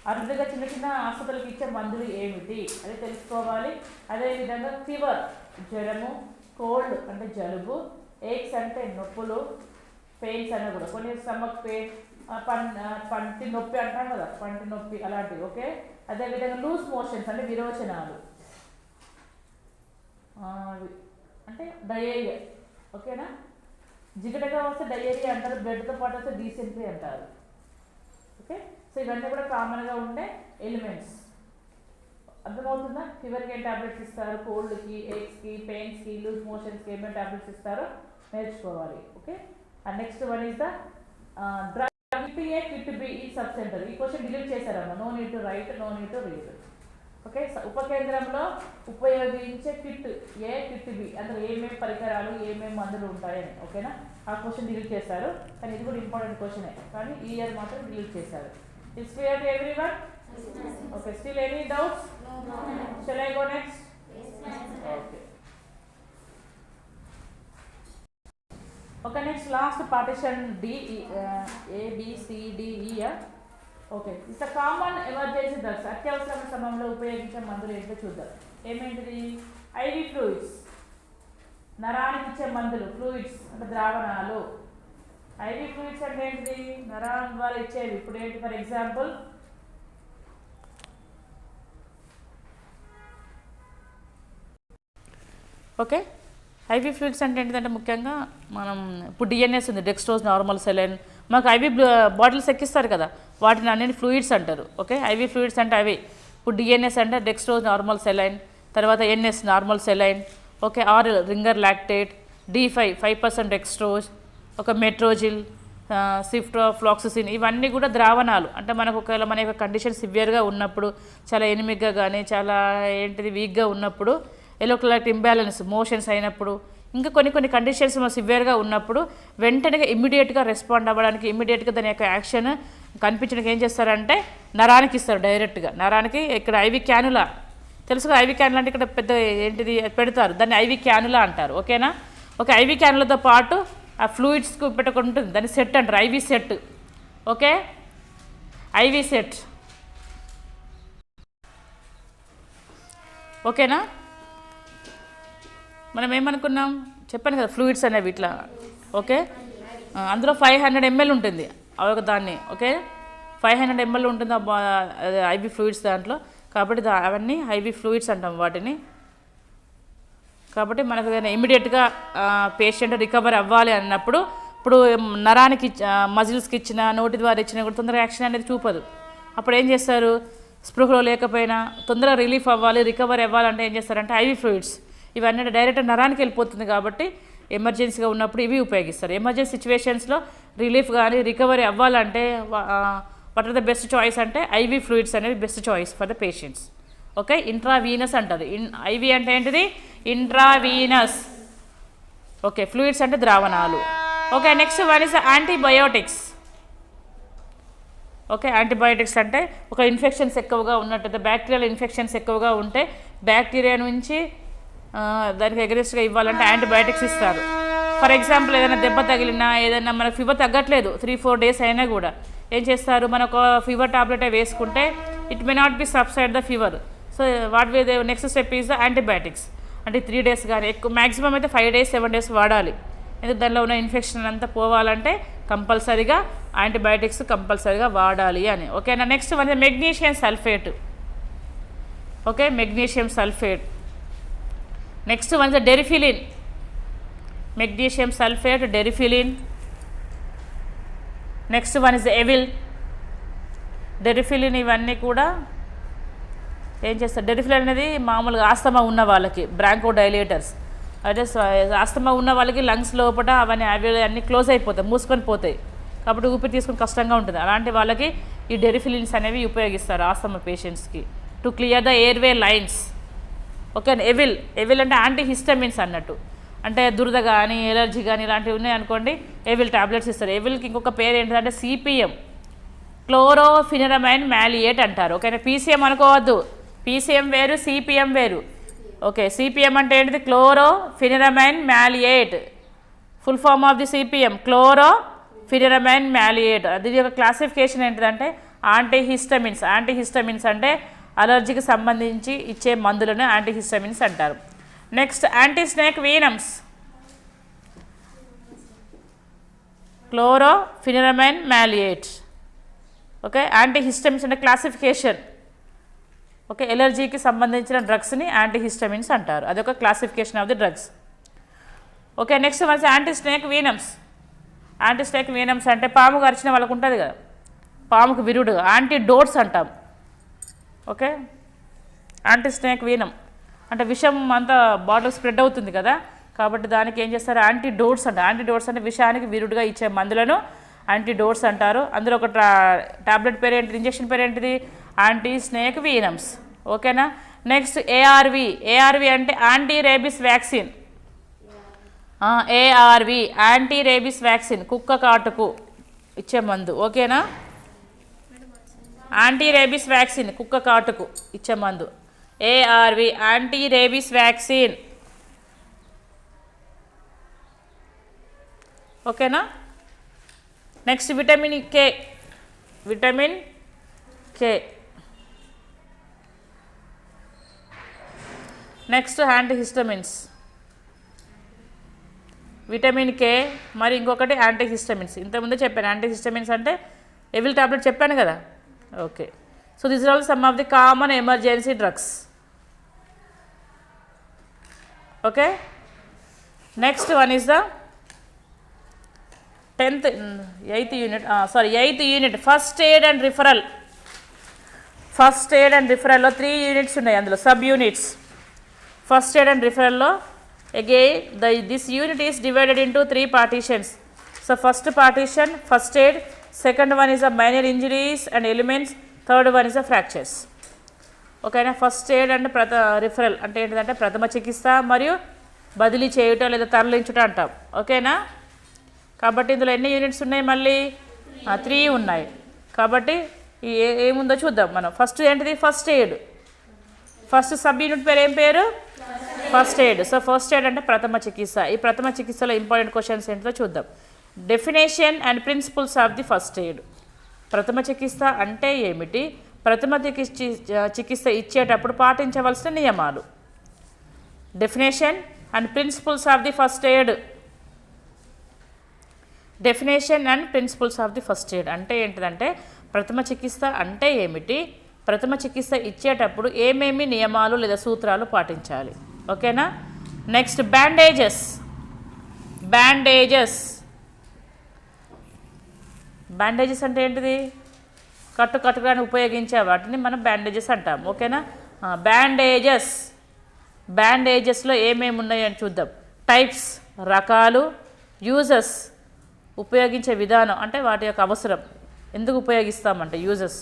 అరుదుగా చిన్న చిన్న ఆసుపత్రులకు ఇచ్చే మందులు ఏమిటి అది తెలుసుకోవాలి. అదేవిధంగా ఫీవర్ జ్వరము, కోల్డ్ అంటే జలుబు, ఏక్స్ అంటే నొప్పులు, పెయిన్స్ అనే కూడా కొన్ని స్టమక్ పెయిన్, పంటి నొప్పి అంటాం కదా, పంటి నొప్పి అలాంటివి. ఓకే, అదేవిధంగా లూజ్ మోషన్స్ అంటే విరోచనాలు, అంటే డయేరియా. ఓకేనా? జిగటగా వస్తే డయేరియా అంటారు, బ్లడ్తో పాటు వస్తే డీసెంట్రీ అంటారు. ఓకే, సో ఇవన్నీ కూడా కామన్గా ఉండే ఎలిమెంట్స్. అర్థమవుతుందా? ఫీవర్కి ఏం టాబ్లెట్స్ ఇస్తారు, కోల్డ్కి, ఏక్స్కి, పెయిన్స్కి, లూజ్ మోషన్స్కి ఏమేమి టాబ్లెట్స్ ఇస్తారో నేర్చుకోవాలి. Okay, and next one is the drug kit A, kit B ఈ సబ్ సెంటర్. ఈ క్వశ్చన్ డిలీట్ చేశారమ్మా, no need to write, no need to read. Okay, ఉపకేంద్రంలో ఉపయోగించే కిట్ ఏ, కిట్ బి, అందులో ఏమేమి పరికరాలు, ఏమేమి మందులు ఉంటాయని. ఓకేనా? ఆ క్వశ్చన్ డిలీట్ చేశారు, కానీ ఇది కూడా ఇంపార్టెంట్ క్వశ్చనే, కానీ ఈ ఇయర్ మాత్రం డిలీట్ చేశారు. It's clear to everyone? Okay, still any doubts? Shall I go next? Okay. Okay, next last partition D, ABCDE. Okay, it's a common emergency drugs. అత్యవసర సమయంలో ఉపయోగించే మందులు ఏంటో చూద్దాం. ఏమేంటిది? ఐవి ఫ్లూయిడ్స్, నరానికి ఇచ్చే మందులు, ఫ్లూయిడ్స్ అంటే ద్రావణాలు. ఐవి ఫ్లూయిడ్స్ అంటే ఏంటిది? నరాల ద్వారా ఇచ్చేవి. ఇప్పుడు ఏంటి? For example okay, IV fluids అంటే ఏంటిదంటే ముఖ్యంగా మనం ఇప్పుడు డిఎన్ఎస్ ఉంది, డెక్స్ట్రోజ్, నార్మల్ సెలైన్, మాకు ఐవి బాటిల్స్ ఎక్కిస్తారు కదా, వాటిని అన్ని ఫ్లూయిడ్స్ అంటారు. ఓకే, ఐవి ఫ్లూయిడ్స్ అంటే అవి ఇప్పుడు డిఎన్ఎస్ అంటే డెక్స్ట్రోజ్ నార్మల్ సెలైన్, తర్వాత NS normal saline, okay, or Ringer lactate, D5 dextrose, ఒక మెట్రోజిల్, సిఫ్ట్రోఫ్లాక్సిసిన్, ఇవన్నీ కూడా ద్రావణాలు. అంటే మనకు ఒకవేళ మన యొక్క కండిషన్ సివియర్గా ఉన్నప్పుడు, చాలా ఎనిమిక్గా కానీ చాలా వీక్గా ఉన్నప్పుడు, ఎలక్ట్రోలైట్ ఇంబ్యాలెన్స్ మోషన్స్ అయినప్పుడు, ఇంకా కొన్ని కండిషన్స్ మనం సివియర్గా ఉన్నప్పుడు వెంటనే ఇమ్మీడియట్గా రెస్పాండ్ అవ్వడానికి, ఇమ్మీడియట్గా దాని యొక్క యాక్షన్ కనిపించడానికి ఏం చేస్తారంటే నరానికి ఇస్తారు. డైరెక్ట్గా నరానికి ఇక్కడ ఐవి క్యానులా తెలుసుగా. ఐవి క్యానులా అంటే ఇక్కడ పెద్ద పెడతారు, దాన్ని ఐవి క్యానులా అంటారు. ఓకేనా. ఓకే, ఐవి క్యానులతో పాటు ఆ ఫ్లూయిడ్స్కి పెట్టకుండా ఉంటుంది, దాన్ని సెట్ అంటారు, IV set. Okay, IV set. ఓకేనా. మనం ఏమనుకున్నాం చెప్పాను కదా, ఫ్లూయిడ్స్ అనేవి ఇట్లా. ఓకే, అందులో 500 ml ఉంటుంది ఒక దాన్ని. ఓకే, 500 ml ఉంటుంది ఐవి ఫ్లూయిడ్స్ దాంట్లో. కాబట్టి అవన్నీ ఐవి ఫ్లూయిడ్స్ అంటాం వాటిని. కాబట్టి మనకు ఇమ్మీడియట్గా పేషెంట్ రికవర్ అవ్వాలి అన్నప్పుడు, ఇప్పుడు నరానికి మజిల్స్కి ఇచ్చిన, నోటి ద్వారా ఇచ్చినా కూడా తొందరగా యాక్షన్ అనేది చూపదు. అప్పుడు ఏం చేస్తారు, స్పృహలో లేకపోయినా తొందరగా రిలీఫ్ అవ్వాలి, రికవర్ అవ్వాలంటే ఏం చేస్తారంటే ఐవి ఫ్లూయిడ్స్. ఇవన్నీ డైరెక్ట్ నరానికి వెళ్ళిపోతుంది కాబట్టి ఎమర్జెన్సీగా ఉన్నప్పుడు ఇవి ఉపయోగిస్తారు. ఎమర్జెన్సీ సిచ్యువేషన్స్లో రిలీఫ్ కానీ రికవరీ అవ్వాలంటే what are the best choice అంటే ఐవి ఫ్లూయిడ్స్ అనేవి best choice for the patients. Okay, intravenous అంటారు. ఐవి అంటే ఏంటిది, ఇంట్రావీనస్. ఓకే, ఫ్లూయిడ్స్ అంటే ద్రావణాలు. Okay, next one is antibiotics. Okay, antibiotics అంటే ఒక ఇన్ఫెక్షన్స్ ఎక్కువగా ఉన్నట్టు, బ్యాక్టీరియల్ ఇన్ఫెక్షన్స్ ఎక్కువగా ఉంటే బ్యాక్టీరియా నుంచి దానికి ఎగరెస్ట్గా ఇవ్వాలంటే యాంటీబయాటిక్స్ ఇస్తారు. ఫర్ ఎగ్జాంపుల్ ఏదైనా దెబ్బ తగిలినా, ఏదైనా మనకు ఫీవర్ తగ్గట్లేదు 3-4 days అయినా కూడా ఏం చేస్తారు, మనకు ఫీవర్ టాబ్లెట్ వేసుకుంటే it may not be subside the fever. So what way next step is the antibiotics. అంటే 3 days కానీ ఎక్కువ, మ్యాక్సిమం అయితే 5 days 7 days వాడాలి. ఎందుకు దానిలో ఉన్న ఇన్ఫెక్షన్ అంతా పోవాలంటే కంపల్సరీగా యాంటీబయాటిక్స్ కంపల్సరీగా వాడాలి అని. ఓకేనా. Next one magnesium sulphate. Okay, magnesium sulphate. Next one is Deriphyllin. Magnesium sulphate, Deriphyllin. Next one is Avil. Deriphyllin ఇవన్నీ కూడా ఏం చేస్తారు, డెరిఫిలిన్ అనేది మామూలుగా ఆస్తమా ఉన్న వాళ్ళకి బ్రాంకో డైలేటర్స్. అంటే ఆస్తమా ఉన్న వాళ్ళకి లంగ్స్ లోపల అవన్నీ అన్నీ క్లోజ్ అయిపోతాయి, మూసుకొని పోతాయి. కాబట్టి ఊపిరి తీసుకొని కష్టంగా ఉంటుంది. అలాంటి వాళ్ళకి ఈ డెరిఫిలిన్స్ అనేవి ఉపయోగిస్తారు ఆస్తమా పేషెంట్స్కి to clear the airway lines. Okay, evil అంటే యాంటీహిస్టమిన్స్ అన్నట్టు. అంటే దురద కానీ ఎలర్జీ కానీ ఇలాంటివి ఉన్నాయనుకోండి, ఎవిల్ టాబ్లెట్స్ ఇస్తారు. ఎవిల్కి ఇంకొక పేరు ఏంటంటే సిపిఎం, క్లోరోఫినరమైన్ మ్యాలియేట్ అంటారు. ఓకేనా. పీసీఎం అనుకోవద్దు, పీసీఎం వేరు, సిపిఎం వేరు. ఓకే, సిపిఎం అంటే ఏంటిది, chlorpheniramine maleate. Full form of the CPM chlorpheniramine maleate. అది యొక్క క్లాసిఫికేషన్ ఏంటిదంటే యాంటీహిస్టమిన్స్. యాంటీహిస్టమిన్స్ అంటే అలర్జీకి సంబంధించి ఇచ్చే మందులను యాంటీహిస్టమిన్స్ అంటారు. నెక్స్ట్ యాంటీస్నేక్ వీనమ్స్. క్లోరోఫినరమైన్ మ్యాలియేట్. ఓకే, యాంటీహిస్టమిన్స్ అంటే క్లాసిఫికేషన్. ఓకే, ఎలర్జీకి సంబంధించిన డ్రగ్స్ని యాంటీహిస్టమిన్స్ అంటారు. అదొక classification of the drugs. Okay, next మనకి యాంటీస్నేక్ వీనమ్స్. యాంటీస్నేక్ వీనమ్స్ అంటే పాము కరిచిన వాళ్ళకు ఉంటుంది కదా, పాముకు విరుడు, యాంటీడోట్స్ అంటాం. ఓకే, యాంటీస్నేక్ వీనం అంటే విషం అంతా బాటిల్ స్ప్రెడ్ అవుతుంది కదా, కాబట్టి దానికి ఏం చేస్తారు, యాంటీడోట్స్ అంటారు. యాంటీడోట్స్ అంటే విషానికి విరుడుగా ఇచ్చే మందులను యాంటీడోట్స్ అంటారు. అందులో ఒక టాబ్లెట్ పేరు ఏంటిది, ఇంజెక్షన్ పేరు ఏంటిది, యాంటీస్నేక్ వీనమ్స్. ఓకేనా. Next ARV. ఏఆర్వి అంటే anti rabies vaccine. ARV anti rabies vaccine, కుక్క కాటుకు ఇచ్చే మందు. ఓకేనా. యాంటీ రేబిస్ వ్యాక్సిన్, కుక్క కాటుకు ఇచ్చే మందు. ARV anti rabies vaccine. ఓకేనా. Next vitamin K. Vitamin K. Next antihistamines. Vitamin K మరి ఇంకొకటి యాంటీహిస్టమిన్స్. ఇంతకుముందే చెప్పాను యాంటీహిస్టమిన్స్ అంటే ఎవిల్ టాబ్లెట్ చెప్పాను కదా. Okay, so this are all some of the common emergency drugs. Okay, next one is the 8th unit, first aid and referral. First aid and రిఫరల్లో 3 units ఉన్నాయి, అందులో sub units. First aid and రిఫరల్లో again this unit is divided into 3 partitions. So first partition first aid, second one is a minor injuries and elements, third one is a fractures. ఓకేనా. First aid and referral అంటే ఏంటంటే ప్రథమ చికిత్స మరియు బదిలీ చేయుట లేదా తరలించుట అంటాం. ఓకేనా. కాబట్టి ఇందులో ఎన్ని యూనిట్స్ ఉన్నాయి, మళ్ళీ 3 ఉన్నాయి. కాబట్టి ఏముందో చూద్దాం మనం. ఫస్ట్ ఏంటిది, first aid. First sub unit పేరు ఏం పేరు, first aid. So first aid అంటే ప్రథమ చికిత్స. ఈ ప్రథమ చికిత్సలో ఇంపార్టెంట్ క్వశ్చన్స్ ఏంటో చూద్దాం. Definition and principles of the first aid. ప్రథమ చికిత్స అంటే ఏమిటి, ప్రథమ చికిత్స ఇచ్చేటప్పుడు పాటించవలసిన నియమాలు. Definition and principles of the first aid. Definition and principles of the first aid అంటే ఏంటిదంటే ప్రథమ చికిత్స అంటే ఏమిటి, ప్రథమ చికిత్స ఇచ్చేటప్పుడు ఏమేమి నియమాలు లేదా సూత్రాలు పాటించాలి. ఓకేనా. Next bandages. బ్యాండేజెస్ బ్యాండేజెస్ అంటే ఏంటిది, కట్టుకోవడానికి ఉపయోగించే వాటిని మనం బ్యాండేజెస్ అంటాం. ఓకేనా. బ్యాండేజెస్. బ్యాండేజెస్లో ఏమేమి ఉన్నాయని చూద్దాం. టైప్స్ రకాలు, యూజెస్ ఉపయోగించే విధానం అంటే వాటి యొక్క అవసరం, ఎందుకు ఉపయోగిస్తామంటే యూజెస్,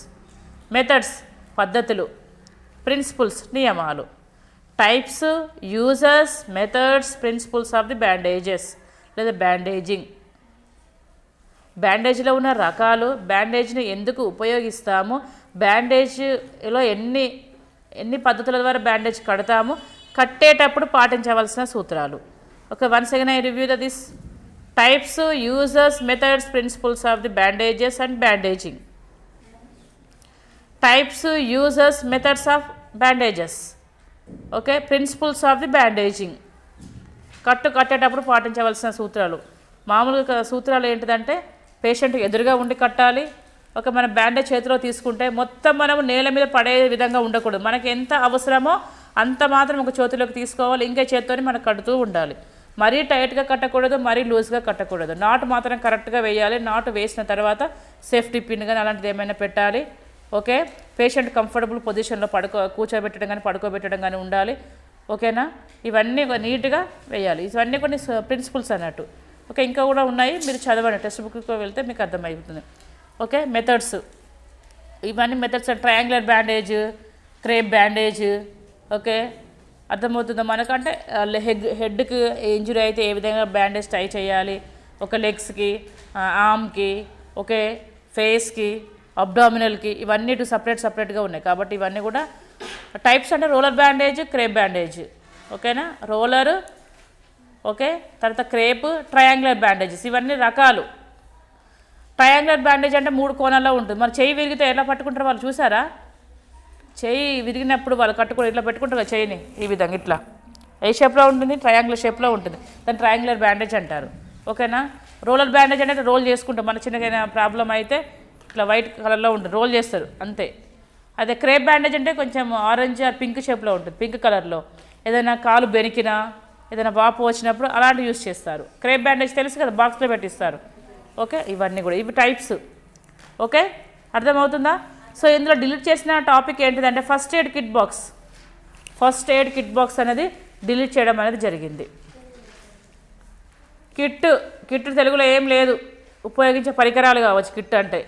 మెథడ్స్ పద్ధతులు, ప్రిన్సిపల్స్ నియమాలు. Types, uses, methods, principles of the bandages లేదా బ్యాండేజింగ్. బ్యాండేజ్లో ఉన్న రకాలు, బ్యాండేజ్ని ఎందుకు ఉపయోగిస్తాము, బ్యాండేజ్లో ఎన్ని పద్ధతుల ద్వారా బ్యాండేజ్ కడతాము, కట్టేటప్పుడు పాటించవలసిన సూత్రాలు. Okay. Once again I review this. Types, uses, methods, principles of the bandages and bandaging. Types, uses, methods of bandages. Okay. Principles of the bandaging. కట్టేటప్పుడు పాటించవలసిన సూత్రాలు. మామూలుగా సూత్రాలు ఏంటిదంటే పేషెంట్ ఎదురుగా ఉండి కట్టాలి. ఒక మన బ్యాండేజ్ చేతిలో తీసుకుంటే మొత్తం మనం నేల మీద పడే విధంగా ఉండకూడదు. మనకి ఎంత అవసరమో అంత మాత్రం ఒక చేతిలోకి తీసుకోవాలి, ఇంకే చేతితోని మనం కడుతూ ఉండాలి. మరీ టైట్గా కట్టకూడదు, మరీ లూజ్గా కట్టకూడదు. నాటు మాత్రం కరెక్ట్గా వేయాలి. నాటు వేసిన తర్వాత సేఫ్టీ పిన్ కానీ అలాంటిది ఏమైనా పెట్టాలి. ఓకే. పేషెంట్ కంఫర్టబుల్ పొజిషన్లో కూర్చోబెట్టడం కానీ పడుకోబెట్టడం కానీ ఉండాలి. ఓకేనా. ఇవన్నీ నీట్గా వేయాలి. ఇవన్నీ కొన్ని ప్రిన్సిపల్స్ అన్నట్టు. ఓకే. ఇంకా కూడా ఉన్నాయి, మీరు చదవండి, టెక్స్ట్ బుక్కి వెళ్తే మీకు అర్థమవుతుంది. ఓకే. మెథడ్స్, ఇవన్నీ methods. Triangular bandage, crepe bandage. Okay. అర్థమవుతుందా మనకంటే హెడ్కి ఇంజురీ అయితే ఏ విధంగా బ్యాండేజ్ టై చేయాలి, ఒక లెగ్స్కి, ఆర్మ్కి, ఓకే, ఫేస్కి, అబ్డామినల్కి, ఇవన్నీ సపరేట్గా ఉన్నాయి. కాబట్టి ఇవన్నీ కూడా టైప్స్ అంటే రోలర్ బ్యాండేజ్, క్రేప్ బ్యాండేజ్. ఓకేనా. రోలరు, ఓకే, తర్వాత క్రేప్, ట్రయాంగులర్ బ్యాండేజెస్, ఇవన్నీ రకాలు. ట్రయాంగులర్ బ్యాండేజ్ అంటే 3 కోణాల్లో ఉంటుంది. మరి చెయ్యి విరిగితే ఎలా పట్టుకుంటారు వాళ్ళు చూసారా? చెయ్యి విరిగినప్పుడు వాళ్ళు కట్టుకుని ఇట్లా పెట్టుకుంటారు కదా చెయ్యిని, ఈ విధంగా ఇట్లా ఏ షేప్లో ఉంటుంది, ట్రయాంగులర్ షేప్లో ఉంటుంది. దాన్ని ట్రయాంగులర్ బ్యాండేజ్ అంటారు. ఓకేనా. రోలర్ బ్యాండేజ్ అంటే రోల్ చేసుకుంటాం. మన చిన్నగా ప్రాబ్లం అయితే ఇట్లా వైట్ కలర్లో ఉంటుంది, రోల్ చేస్తారు అంతే. అదే క్రేప్ బ్యాండేజ్ అంటే కొంచెం ఆరెంజ్ ఆర్ పింక్ షేప్లో ఉంటుంది, పింక్ కలర్లో. ఏదైనా కాలు బెనికినా, ఏదైనా వాపు వచ్చినప్పుడు అలాంటి యూజ్ చేస్తారు. క్రేప్ బ్యాండేజ్ తెలుసు కదా, బాక్స్లో పెట్టిస్తారు. ఓకే. ఇవన్నీ కూడా ఇవి టైప్స్. ఓకే. అర్థమవుతుందా? సో ఇందులో డిలీట్ చేసిన టాపిక్ ఏంటిదంటే first aid kit box. First aid kit box అనేది డిలీట్ చేయడం అనేది జరిగింది. కిట్ తెలుగులో ఏం లేదు, ఉపయోగించే పరికరాలు కావచ్చు కిట్ అంటే.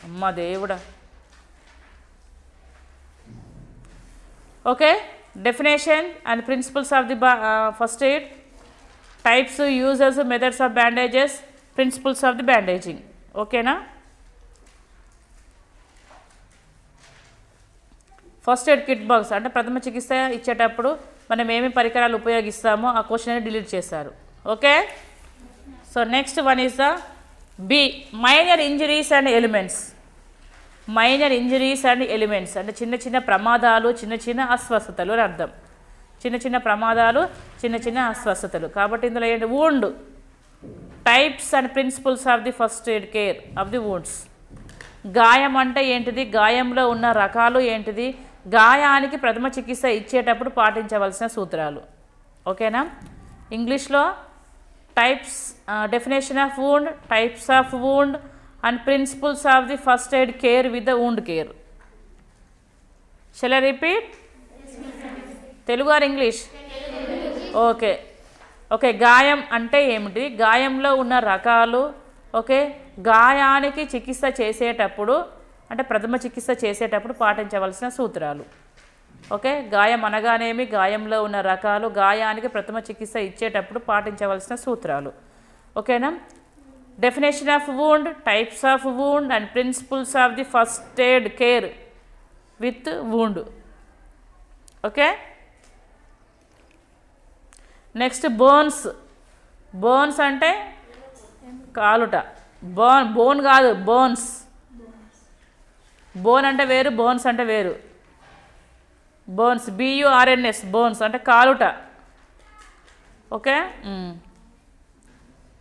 అమ్మ దేవుడా. Okay. Definition and principles of the first aid. Types, uses, methods of bandages, principles of the bandaging. ఓకేనా. ఫస్ట్ ఎయిడ్ కిట్ బాక్స్ అంటే ప్రథమ చికిత్స ఇచ్చేటప్పుడు మనం ఏమి పరికరాలు ఉపయోగిస్తామో ఆ క్వశ్చన్ డిలీట్ చేశారు. Okay. So next one is the B, minor injuries and elements. Minor injuries and elements అంటే చిన్న చిన్న ప్రమాదాలు, చిన్న చిన్న అస్వస్థతలు అని అర్థం. చిన్న చిన్న ప్రమాదాలు, చిన్న చిన్న అస్వస్థతలు. కాబట్టి ఇందులో ఏంటి, wound. Types and principles of the first aid care of the wounds. గాయం అంటే ఏంటిది, గాయంలో ఉన్న రకాలు ఏంటిది, గాయానికి ప్రథమ చికిత్స ఇచ్చేటప్పుడు పాటించవలసిన సూత్రాలు. ఓకేనా. ఇంగ్లీష్లో types, definition of wound, types of wound and principles of the first aid care with the wound care. Shall I repeat? Telugu or English? Okay okay. గాయం అంటే ఏమిటి, గాయంలో ఉన్న రకాలు, ఓకే, గాయానికి చికిత్స చేసేటప్పుడు అంటే ప్రథమ చికిత్స చేసేటప్పుడు పాటించవలసిన సూత్రాలు. ఓకే, గాయం అనగానేమి, గాయంలో ఉన్న రకాలు, గాయానికి ప్రథమ చికిత్స ఇచ్చేటప్పుడు పాటించవలసిన సూత్రాలు. ఓకేనా? Definition of wound, types of wound and principles of the first aid care with wound. Okay, next bones. Bones అంటే కాలుట. బోన్ కాదు, బోన్స్. బోన్ అంటే వేరు, బోన్స్ అంటే వేరు. బోన్స్, BURNS, బోన్స్ అంటే కాలుట. ఓకే,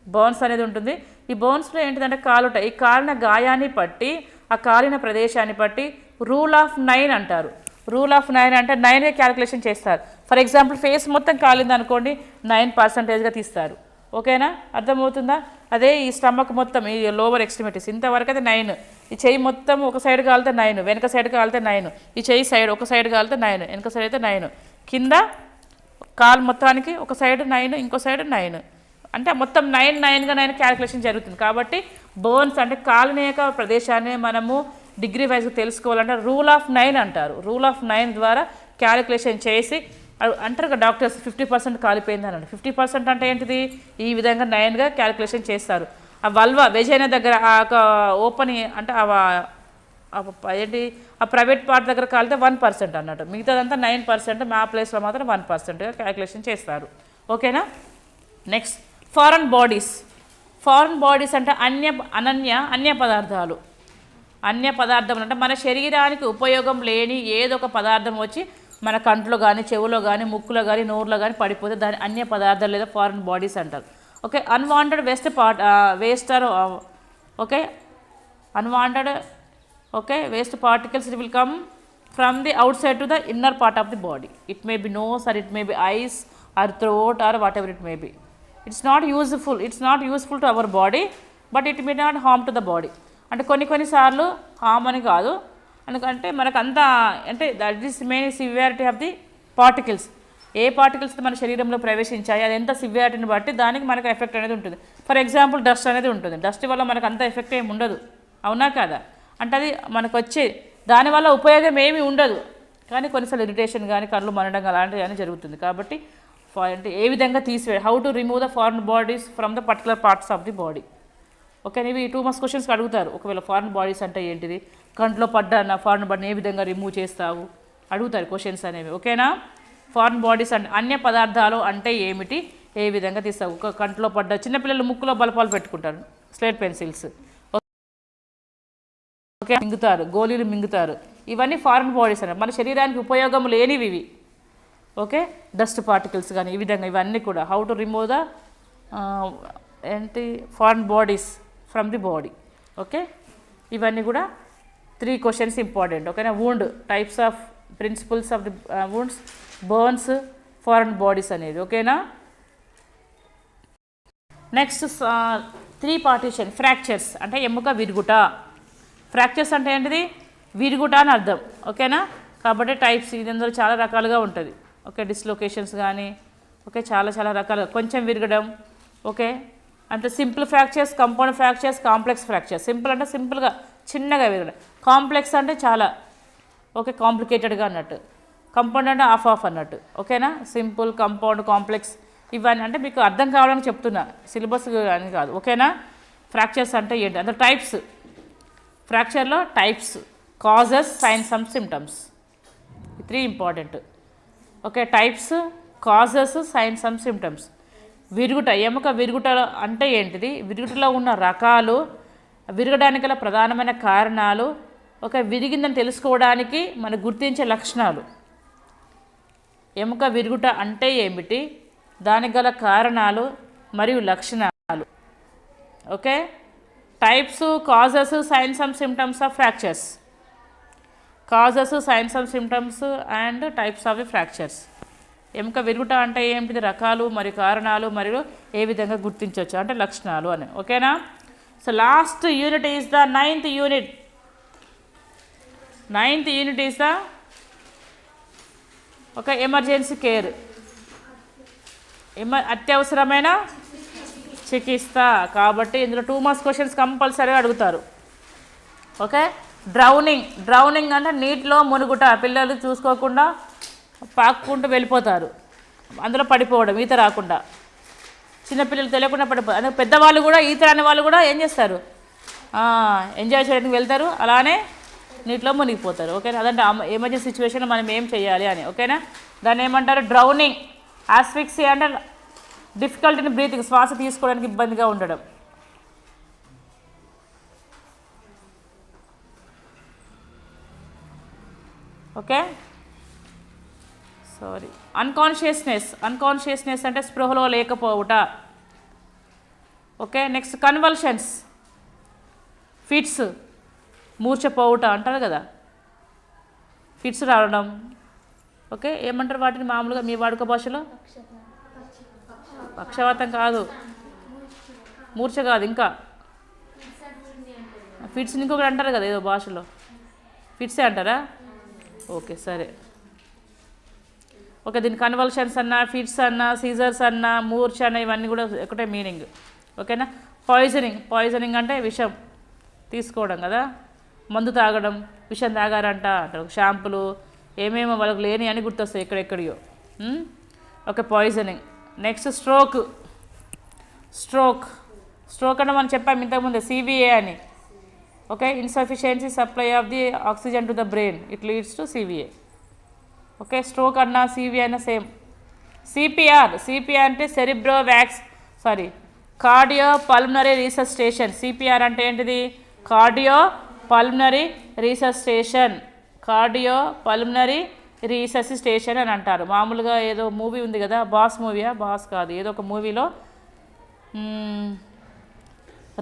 బోన్స్ అనేది ఉంటుంది. ఈ బోన్స్లో ఏంటిదంటే కాలుట. ఈ కాలిన గాయాన్ని బట్టి, ఆ కాలిన ప్రదేశాన్ని బట్టి రూల్ ఆఫ్ 9 అంటారు. రూల్ ఆఫ్ 9 అంటే 9గా క్యాలిక్యులేషన్ చేస్తారు. ఫర్ ఎగ్జాంపుల్ ఫేస్ మొత్తం కాలింది అనుకోండి, 9%గా తీస్తారు. ఓకేనా, అర్థమవుతుందా? అదే ఈ స్టమక్ మొత్తం, ఈ లోవర్ ఎక్స్ట్రిమిటీస్ ఇంతవరకు అయితే 9. ఈ చెయ్యి మొత్తం ఒక సైడ్ కాలితే 9, వెనక సైడ్ కాలితే 9. ఈ చెయ్యి సైడ్ ఒక సైడ్ కాలితే 9, వెనక సైడ్ అయితే 9. కింద కాలు మొత్తానికి ఒక సైడ్ 9, ఇంకో సైడ్ 9. అంటే మొత్తం 9గా 9 క్యాలిక్యులేషన్ జరుగుతుంది. కాబట్టి బోన్స్ అంటే కాలిన యొక్క ప్రదేశాన్ని మనము డిగ్రీ వైజ్గా తెలుసుకోవాలంటే రూల్ ఆఫ్ 9 అంటారు. రూల్ ఆఫ్ 9 ద్వారా క్యాలిక్యులేషన్ చేసి అంటారు కదా డాక్టర్స్, 50% కాలిపోయింది అన్నాడు. 50% అంటే ఏంటిది, ఈ విధంగా 9గా క్యాలిక్యులేషన్ చేస్తారు. ఆ వల్వా వెజైనా దగ్గర ఆ ఓపెన్ అంటే ఏంటి ఆ ప్రైవేట్ పార్ట్ దగ్గర కాలితే 1% అన్నట్టు, మిగతాదంతా 9%. మా ప్లేస్లో మాత్రం 1%గా క్యాలిక్యులేషన్ చేస్తారు. ఓకేనా? Next foreign bodies. Foreign bodies అంటే అన్య పదార్థాలు. అన్య పదార్థం అంటే మన శరీరానికి ఉపయోగం లేని ఏదో ఒక పదార్థం వచ్చి మన కంట్లో కానీ, చెవులో కానీ, ముక్కులో కానీ, నోరులో కానీ పడిపోతే దాని అన్య పదార్థాలు లేదా ఫారెన్ బాడీస్ అంటారు. Okay, unwanted waste particles will come from the outside to the inner part of the body. It may be nose or it may be eyes or throat or whatever it may be. It's not useful to our body, but it may not harm to the body. అంటే కొన్నిసార్లు harm అని కాదు, ఎందుకంటే మనకు అంతా అంటే that is main severity of the particles. A particles మన శరీరంలో ప్రవేశించాయి, అది ఎంత సివియారిటీని బట్టి దానికి మనకు ఎఫెక్ట్ అనేది ఉంటుంది. ఫర్ ఎగ్జాంపుల్ డస్ట్ అనేది ఉంటుంది. డస్ట్ వల్ల మనకు అంత ఎఫెక్ట్ ఏమి ఉండదు, అవునా కాదా? అంటే అది మనకు వచ్చే దానివల్ల ఉపయోగం ఏమీ ఉండదు, కానీ కొన్నిసార్లు ఇరిటేషన్ కానీ, కళ్ళు మనడం అలాంటివి కానీ జరుగుతుంది. కాబట్టి అంటే ఏ విధంగా how to remove the foreign bodies from the particular parts of the body. Okay, ఇవి 2 మార్క్స్ క్వశ్చన్స్ అడుగుతారు. ఒకవేళ ఫారెన్ బాడీస్ అంటే ఏంటిది, కంట్లో పడ్డా ఫారెన్ బాడీని ఏ విధంగా రిమూవ్ చేస్తావు అడుగుతారు క్వశ్చన్స్ అనేవి. ఓకేనా? ఫారెన్ బాడీస్ అంటే అన్య పదార్థాలు అంటే ఏమిటి, ఏ విధంగా తీస్తావు. ఒక కంట్లో పడ్డ, చిన్నపిల్లలు ముక్కులో బలపాలు పెట్టుకుంటారు, స్లేట్ పెన్సిల్స్, ఓకే, మింగుతారు, గోళీలు మింగుతారు. ఇవన్నీ ఫారెన్ బాడీస్ అన్నమాట, మన శరీరానికి ఉపయోగం లేనివి ఇవి. ఓకే, డస్ట్ పార్టికల్స్ కానీ ఈ విధంగా ఇవన్నీ కూడా how to remove the foreign bodies from the body. Okay, ఇవన్నీ కూడా 3 క్వశ్చన్స్ ఇంపార్టెంట్. ఓకేనా? Wound, types of principles of the wounds, burns, foreign bodies అనేది. ఓకేనా? Next 3 partition. ఫ్రాక్చర్స్ అంటే ఎముక విరుగుట. ఫ్రాక్చర్స్ అంటే ఏంటిది, విరుగుట అని అర్థం. ఓకేనా? కాబట్టి టైప్స్ ఇందులో చాలా రకాలుగా ఉంటుంది. ఓకే, డిస్లొకేషన్స్ కానీ, ఓకే, చాలా రకాలుగా, కొంచెం విరగడం. ఓకే, అంటే simple fractures, compound fractures, complex fractures. Simple అంటే సింపుల్గా చిన్నగా విరగడం, కాంప్లెక్స్ అంటే చాలా ఓకే కాంప్లికేటెడ్గా అన్నట్టు, కంపౌండ్ అంటే ఆఫ్ అన్నట్టు. ఓకేనా? సింపుల్, కంపౌండ్, కాంప్లెక్స్ ఇవన్నీ అంటే మీకు అర్థం కావడానికి చెప్తున్నా, సిలబస్ అని కాదు. ఓకేనా? ఫ్రాక్చర్స్ అంటే ఏంటి, అంటే టైప్స్. ఫ్రాక్చర్లో types, causes, signs and symptoms, 3 important. Okay, types, causes, signs and symptoms. విరుగుట, ఎముక విరుగుట అంటే ఏంటిది, విరుగుటలో ఉన్న రకాలు, విరగడానికి గల ప్రధానమైన కారణాలు, ఒక విరిగిందని తెలుసుకోవడానికి మనం గుర్తించే లక్షణాలు. ఎముక విరుగుట అంటే ఏమిటి, దానికి గల కారణాలు మరియు లక్షణాలు. Okay, types, causes, signs and symptoms of fractures. Causes, signs and symptoms and types of the fractures. ఎముక విరుగుట అంటే ఏమిటిది, రకాలు మరియు కారణాలు మరియు ఏ విధంగా గుర్తించవచ్చు అంటే లక్షణాలు అని. ఓకేనా? So last unit is the 9th unit. 9th unit is the okay, emergency care అత్యవసరమైన చికిత్స. కాబట్టి ఇందులో 2 మార్క్స్ క్వశ్చన్స్ కంపల్సరీగా అడుగుతారు. ఓకే, డ్రౌనింగ్ అంటే నీటిలో మునుగుట, పిల్లలు చూసుకోకుండా పాక్కుంటూ వెళ్ళిపోతారు, అందులో పడిపోవడం, ఈత రాకుండా. చిన్నపిల్లలు తెలియకుండా పడిపోతారు. అందుకే పెద్దవాళ్ళు కూడా, ఈత రాని వాళ్ళు కూడా ఏం చేస్తారు, ఎంజాయ్ చేయడానికి వెళ్తారు, అలానే నీటిలో మునిగిపోతారు. ఓకేనా, అదంటే ఎమర్జెన్సీ సిచ్యువేషన్లో మనం ఏం చేయాలి అని. ఓకేనా, దాన్ని ఏమంటారు, డ్రౌనింగ్. ఆస్ఫిక్సియా అంటే డిఫికల్ట్ ఇన్ బ్రీతింగ్, శ్వాస తీసుకోవడానికి ఇబ్బందిగా ఉండడం. Okay, sorry. అన్కాన్షియస్నెస్ అంటే స్పృహలో లేకపోవుట. ఓకే, నెక్స్ట్ కన్వల్షన్స్, ఫిట్స్, మూర్ఛపోవుట అంటారు కదా, ఫిట్స్ రావడం. ఓకే, ఏమంటారు వాటిని మామూలుగా మీ వాడుక భాషలో? పక్షవాతం కాదు, మూర్ఛ కాదు, ఇంకా ఫిట్స్ ఇంకొకటి అంటారు కదా ఏదో భాషలో, ఫిట్సే అంటారా? ఓకే, సరే. ఓకే, దీని కన్వల్షన్స్ అన్నా, ఫిట్స్ అన్నా, సీజర్స్ అన్నా, మూర్ఛ అన్న, ఇవన్నీ కూడా ఒకటే మీనింగ్. ఓకేనా, పాయిజనింగ్ అంటే విషం తీసుకోవడం కదా, మందు తాగడం, విషం తాగారంట అంటారు. షాంపులు ఏమేమో వాళ్ళకి లేని అని గుర్తొస్తాయి ఎక్కడెక్కడియో. Okay, poisoning. నెక్స్ట్ స్ట్రోక్ అంటే మనం చెప్పాము ఇంతకుముందే, సివిఏ అని. Okay, insufficiency supply of the oxygen to the brain, it leads to CVA. Okay, stroke అన్నా సివిఏ అన్నా సేమ్. సిపిఆర్ అంటే కార్డియో పల్మనరీ రీసస్టేషన్. సిపిఆర్ అంటే ఏంటిది, కార్డియో పల్మనరీ రీసస్టేషన్ అని అంటారు. మామూలుగా ఏదో మూవీ ఉంది కదా, బాస్ కాదు, ఏదో ఒక మూవీలో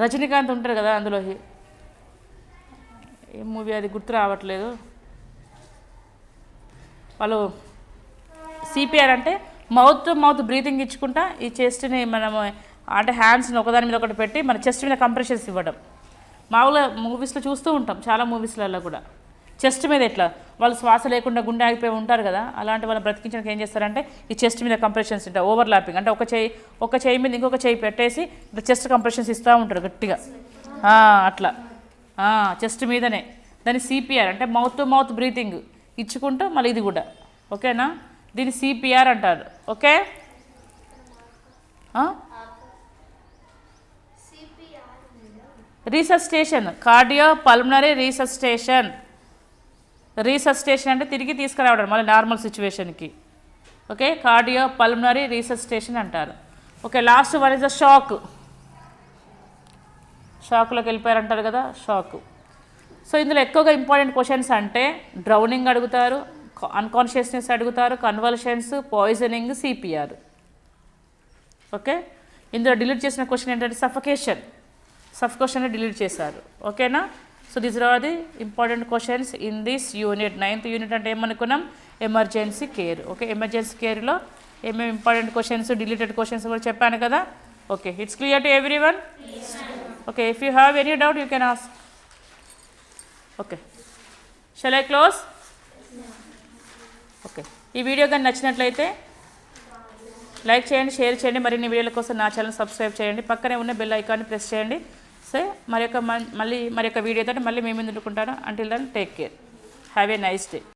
రజనీకాంత్ ఉంటారు కదా, అందులో ఏ మూవీ అది గుర్తు రావట్లేదు. వాళ్ళు సిపిఆర్ అంటే మౌత్ బ్రీతింగ్ ఇచ్చుకుంటా ఈ చెస్ట్ని మనము అంటే హ్యాండ్స్ని ఒకదాని మీద ఒకటి పెట్టి మన చెస్ట్ మీద కంప్రెషన్స్ ఇవ్వడం. మామూలుగా మూవీస్లో చూస్తూ ఉంటాం, చాలా మూవీస్లలో కూడా చెస్ట్ మీద ఎట్లా వాళ్ళు శ్వాస లేకుండా గుండె ఆగిపోయి ఉంటారు కదా, అలాంటి వాళ్ళు బ్రతికించడానికి ఏం చేస్తారంటే ఈ చెస్ట్ మీద కంప్రెషన్స్ ఉంటాయి, ఓవర్లాపింగ్ అంటే ఒక చేయి మీద ఇంకొక చేయి పెట్టేసి చెస్ట్ కంప్రెషన్స్ ఇస్తూ ఉంటారు గట్టిగా, అట్లా చెస్ట్ మీదనే. దాన్ని సిపిఆర్ అంటే మౌత్ బ్రీతింగ్ ఇచ్చుకుంటూ మళ్ళీ ఇది కూడా. ఓకేనా, దీన్ని సిపిఆర్ అంటారు. Okay, resuscitation, cardio pulmonary resuscitation అంటే తిరిగి తీసుకురావడం మళ్ళీ నార్మల్ సిచ్యువేషన్కి. ఓకే, కార్డియో పల్మనరీ రీసస్టేషన్ అంటారు. Okay, last one is the షాక్లోకి వెళ్ళిపోయారంటారు కదా, షాక్. సో ఇందులో ఎక్కువగా ఇంపార్టెంట్ క్వశ్చన్స్ అంటే డ్రౌనింగ్ అడుగుతారు, అన్కాన్షియస్నెస్ అడుగుతారు, కన్వల్షన్స్, పాయిజనింగ్, సిపిఆర్. ఓకే, ఇందులో డిలీట్ చేసిన క్వశ్చన్ ఏంటంటే సఫకేషన్ డిలీట్ చేశారు. ఓకేనా, so these are the important questions in this unit. 9th unit అంటే ఏమనుకున్నాం, ఎమర్జెన్సీ కేర్. ఓకే, ఎమర్జెన్సీ కేర్లో ఏమేమి ఇంపార్టెంట్ క్వశ్చన్స్, డిలీటెడ్ క్వశ్చన్స్ కూడా చెప్పాను కదా. Okay, it's clear to everyone. Okay, if you have any doubt you can ask. Okay, shall I close? Okay, ఈ video కానీ నచ్చినట్లయితే like చేయండి, షేర్ చేయండి, మరిన్ని వీడియోల కోసం నా ఛానల్ సబ్స్క్రైబ్ చేయండి, పక్కనే ఉన్న బెల్ ఐకాన్ని ప్రెస్ చేయండి. సో మరొక వీడియోతో మళ్ళీ మీ ముందు ఉంటుకుంటాను. Until then take care, have a nice day.